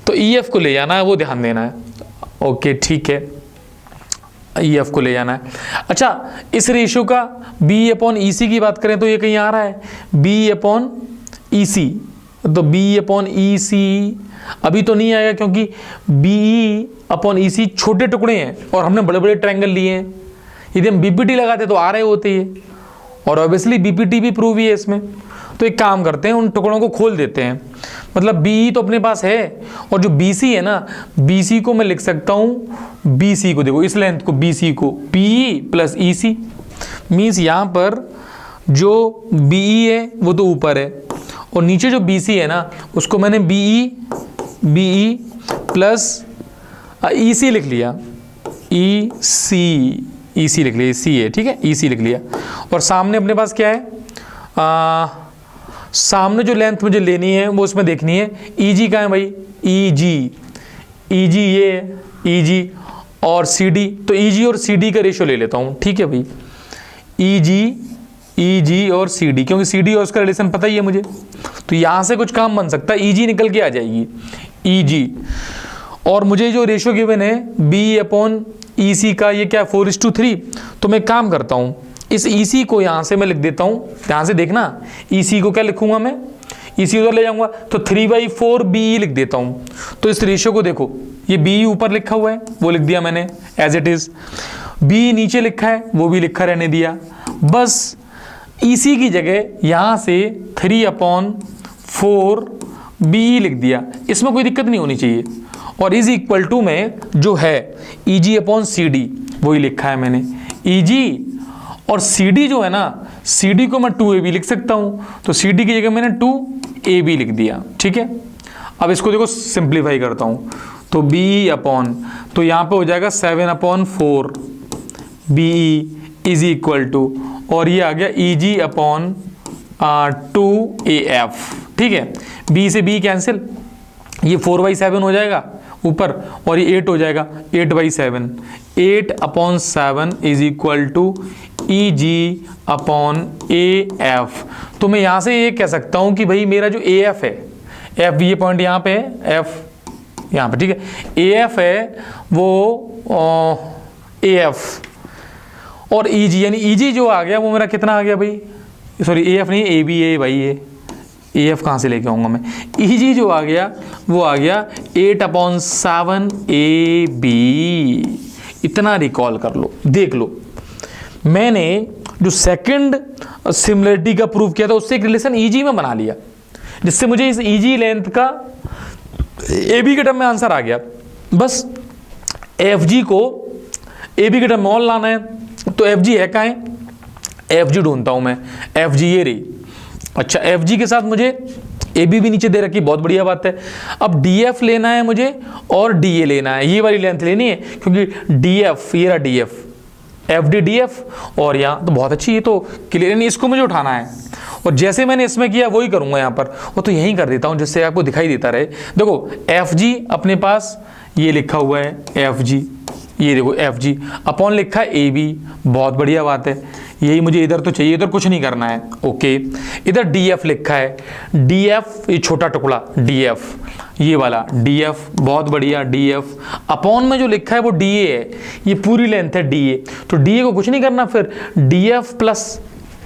[SPEAKER 1] तो EF को ले जाना है, वो ध्यान देना है। ओके ठीक है, EF को ले जाना है। अच्छा, इस रेशियो का BE अपॉन EC की बात करें तो ये कहीं आ रहा है BE अपॉन EC, तो BE अपॉन EC अभी तो नहीं आएगा क्योंकि BE अपॉन EC छोटे टुकड़े हैं और हमने बड़े बड़े ट्रायंगल लिए हैं। यदि हम BPT लगाते तो आ रहे होते ये, और ऑब्वियसली BPT भी प्रूव ही है इसमें। तो एक काम करते हैं, उन टुकड़ों को खोल देते हैं। मतलब BE तो अपने पास है, और जो BC है ना, BC को मैं लिख सकता हूँ, BC को देखो, इस लेंथ को BC को BE प्लस EC मीन्स यहाँ पर जो BE है वो तो ऊपर है, और नीचे जो BC है ना उसको मैंने BE प्लस EC लिख लिया, EC लिख लिया, C है, ठीक है, EC लिख लिया। और सामने अपने पास क्या है, सामने जो लेंथ मुझे लेनी है वो उसमें देखनी है। EG का है भाई, EG ये EG और CD, तो EG और CD का रेशियो ले लेता हूँ। ठीक है भाई, ई जी और सी डी, क्योंकि सी डी और उसका रिलेशन पता ही है मुझे, तो यहाँ से कुछ काम बन सकता है, ई जी निकल के आ जाएगी, ई जी। और मुझे जो रेशियो गिवन है बी अपॉन ई सी का, ये क्या 4:3, तो मैं काम करता हूँ, इस ई सी को यहाँ से मैं लिख देता हूँ, ध्यान से देखना, ई सी को क्या लिखूंगा मैं, ई सी उधर ले जाऊंगा तो 3/4 बी लिख देता हूँ। तो इस रेशियो को देखो, ये बी ऊपर लिखा हुआ है वो लिख दिया मैंने एज इट इज, बी नीचे लिखा है वो भी लिखा रहने दिया, बस इसी की जगह यहाँ से 3/4 बी लिख दिया, इसमें कोई दिक्कत नहीं होनी चाहिए। और इज इक्वल टू में जो है ई जी अपॉन सी डी वही लिखा है मैंने, ई जी और सी डी जो है ना, सी डी को मैं 2ab लिख सकता हूँ, तो सी डी की जगह मैंने 2ab लिख दिया, ठीक है। अब इसको देखो सिंप्लीफाई करता हूँ, तो बी अपॉन, तो यहाँ पे हो जाएगा 7/4 बी इज इक्वल टू, और ये आ गया ई जी अपॉन 2af, ठीक है। b से b कैंसिल, ये 4/7 हो जाएगा ऊपर, और ये 8 हो जाएगा, 8/7, 8/7 is equal to E G upon A F. तो मैं यहाँ से ये कह सकता हूँ कि भाई मेरा जो ए एफ है, एफ ये पॉइंट यहाँ पे है, एफ यहाँ पे, ठीक है, ए एफ है वो ए एफ, और ई जी, यानी ई जी जो आ गया वो मेरा कितना आ गया भाई, सॉरी ए एफ नहीं, ए बी है भाई, ये ए एफ कहाँ से लेके आऊँगा मैं, ई जी जो आ गया वो आ गया 8/7 ए बी। इतना रिकॉल कर लो, देख लो, मैंने जो सेकंड सिमिलरिटी का प्रूव किया था उससे एक रिलेशन ई जी में बना लिया, जिससे मुझे इस ई जी लेंथ का ए बी के टर्म में आंसर आ गया। बस एफ जी को ए बी के टर्म में और लाना है, तो एफ जी है कहाँ है, एफ जी ढूंढता हूं मैं, एफ जी ये रही। अच्छा, एफ जी के साथ मुझे ए बी भी नीचे दे रखी, बहुत बढ़िया बात है। अब डी एफ लेना है मुझे और डी ए लेना है, ये वाली लेंथ लेनी है, क्योंकि डी एफ ये रहा, D F F D D F, और यहाँ तो बहुत अच्छी, ये तो क्लियर, नहीं इसको मुझे उठाना है, और जैसे मैंने इसमें किया वही करूंगा यहाँ पर, वो तो यहीं कर देता हूँ जिससे आपको दिखाई देता रहे। देखो एफ जी अपने पास ये लिखा हुआ है एफ जी, ये देखो एफ जी अपॉन लिखा है ए बी, बहुत बढ़िया बात है, यही मुझे इधर तो चाहिए, इधर कुछ नहीं करना है, ओके। इधर डी एफ लिखा है, डी एफ ये छोटा टुकड़ा डी एफ, ये वाला डी एफ, बहुत बढ़िया, डी एफ अपॉन में जो लिखा है वो डी ए है, ये पूरी लेंथ है डी ए, तो डी ए को कुछ नहीं करना, फिर D F plus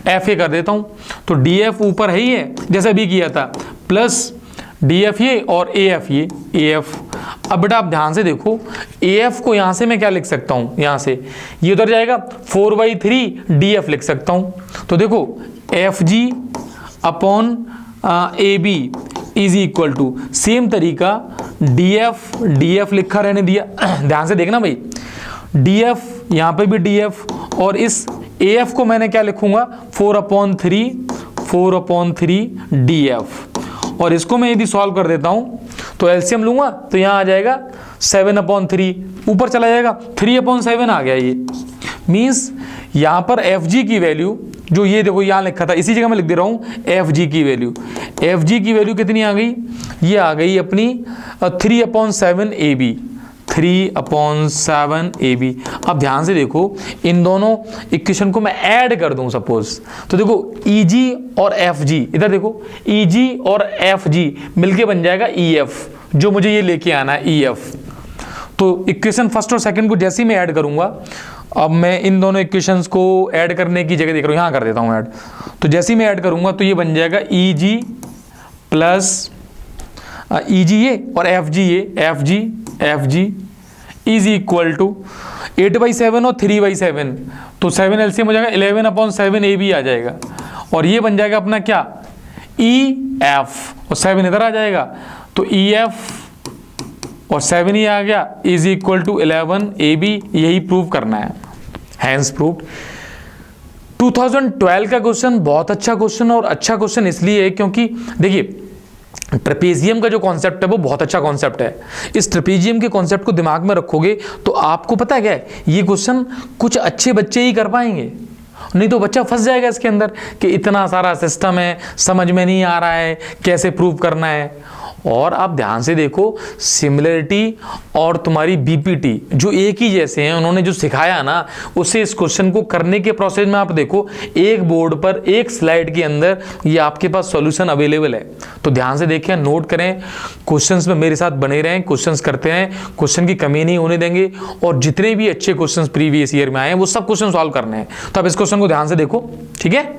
[SPEAKER 1] F A कर देता हूँ, तो डी एफ ऊपर है ही है जैसा भी किया था, प्लस डी एफ ये और ए एफ ये, ए एफ। अब बेटा आप ध्यान से देखो, ए एफ को यहाँ से मैं क्या लिख सकता हूँ, यहाँ से ये उधर जाएगा 4/3 डी एफ लिख सकता हूँ, तो देखो F G upon A B is equal to, same तरीका डी एफ लिखा रहने दिया, ध्यान से देखना भाई, डी एफ यहाँ पे भी डी एफ, और इस ए एफ को मैंने क्या लिखूंगा 4/3 डी एफ, और इसको मैं यदि सॉल्व कर देता हूं तो एलसीएम लूंगा तो यहां आ जाएगा 7/3, ऊपर चला जाएगा 3/7 आ गया, ये मीन्स यहां पर एफ जी की वैल्यू जो ये देखो यहां लिखा था, इसी जगह मैं लिख दे रहा हूं एफ जी की वैल्यू, एफ जी की वैल्यू कितनी आ गई, ये आ गई अपनी 3/7 ए बी, 3/7 ए बी। अब ध्यान से देखो, इन दोनों इक्वेशन को मैं ऐड कर दूं सपोज, तो देखो ई जी और एफ जी, इधर देखो ई जी और एफ जी मिलके बन जाएगा ई एफ, जो मुझे ये लेके आना है ई एफ। तो इक्वेशन फर्स्ट और सेकंड को जैसे ही मैं ऐड करूंगा, अब मैं इन दोनों इक्वेशंस को ऐड करने की जगह देख रहा हूँ, यहाँ कर देता हूँ ऐड, तो जैसे ही मैं ऐड करूंगा तो ये बन जाएगा ई जी प्लस ई जी ये और एफ जी ये, F G is equal to 8/7 और 3/7, तो 7 एलसीएम हो जाएगा 11/7 ए बी आ जाएगा, और ये बन जाएगा अपना क्या ई एफ, और 7 इधर आ जाएगा, तो ई एफ और 7 ही आ गया is equal to 11 A B, यही प्रूव करना है, हैंस प्रूव्ड। 2012 का क्वेश्चन बहुत अच्छा क्वेश्चन, और अच्छा क्वेश्चन इसलिए है क्योंकि देखिए ट्रेपेजियम का जो कॉन्सेप्ट है वो बहुत अच्छा कॉन्सेप्ट है। इस ट्रेपेजियम के कॉन्सेप्ट को दिमाग में रखोगे तो आपको पता है क्या है, ये क्वेश्चन कुछ अच्छे बच्चे ही कर पाएंगे, नहीं तो बच्चा फंस जाएगा इसके अंदर कि इतना सारा सिस्टम है, समझ में नहीं आ रहा है कैसे प्रूव करना है। और आप ध्यान से देखो, सिमिलरिटी और तुम्हारी बीपीटी जो एक ही जैसे हैं, उन्होंने जो सिखाया ना, उससे इस क्वेश्चन को करने के प्रोसेस में आप देखो, एक बोर्ड पर एक स्लाइड के अंदर ये आपके पास सॉल्यूशन अवेलेबल है। तो ध्यान से देखें, नोट करें, क्वेश्चंस में मेरे साथ बने रहें, क्वेश्चंस करते हैं, क्वेश्चन की कमी नहीं होने देंगे, और जितने भी अच्छे क्वेश्चंस प्रीवियस ईयर में आए हैं वो सब क्वेश्चन सॉल्व करने हैं। तो आप इस क्वेश्चन को ध्यान से देखो, ठीक है।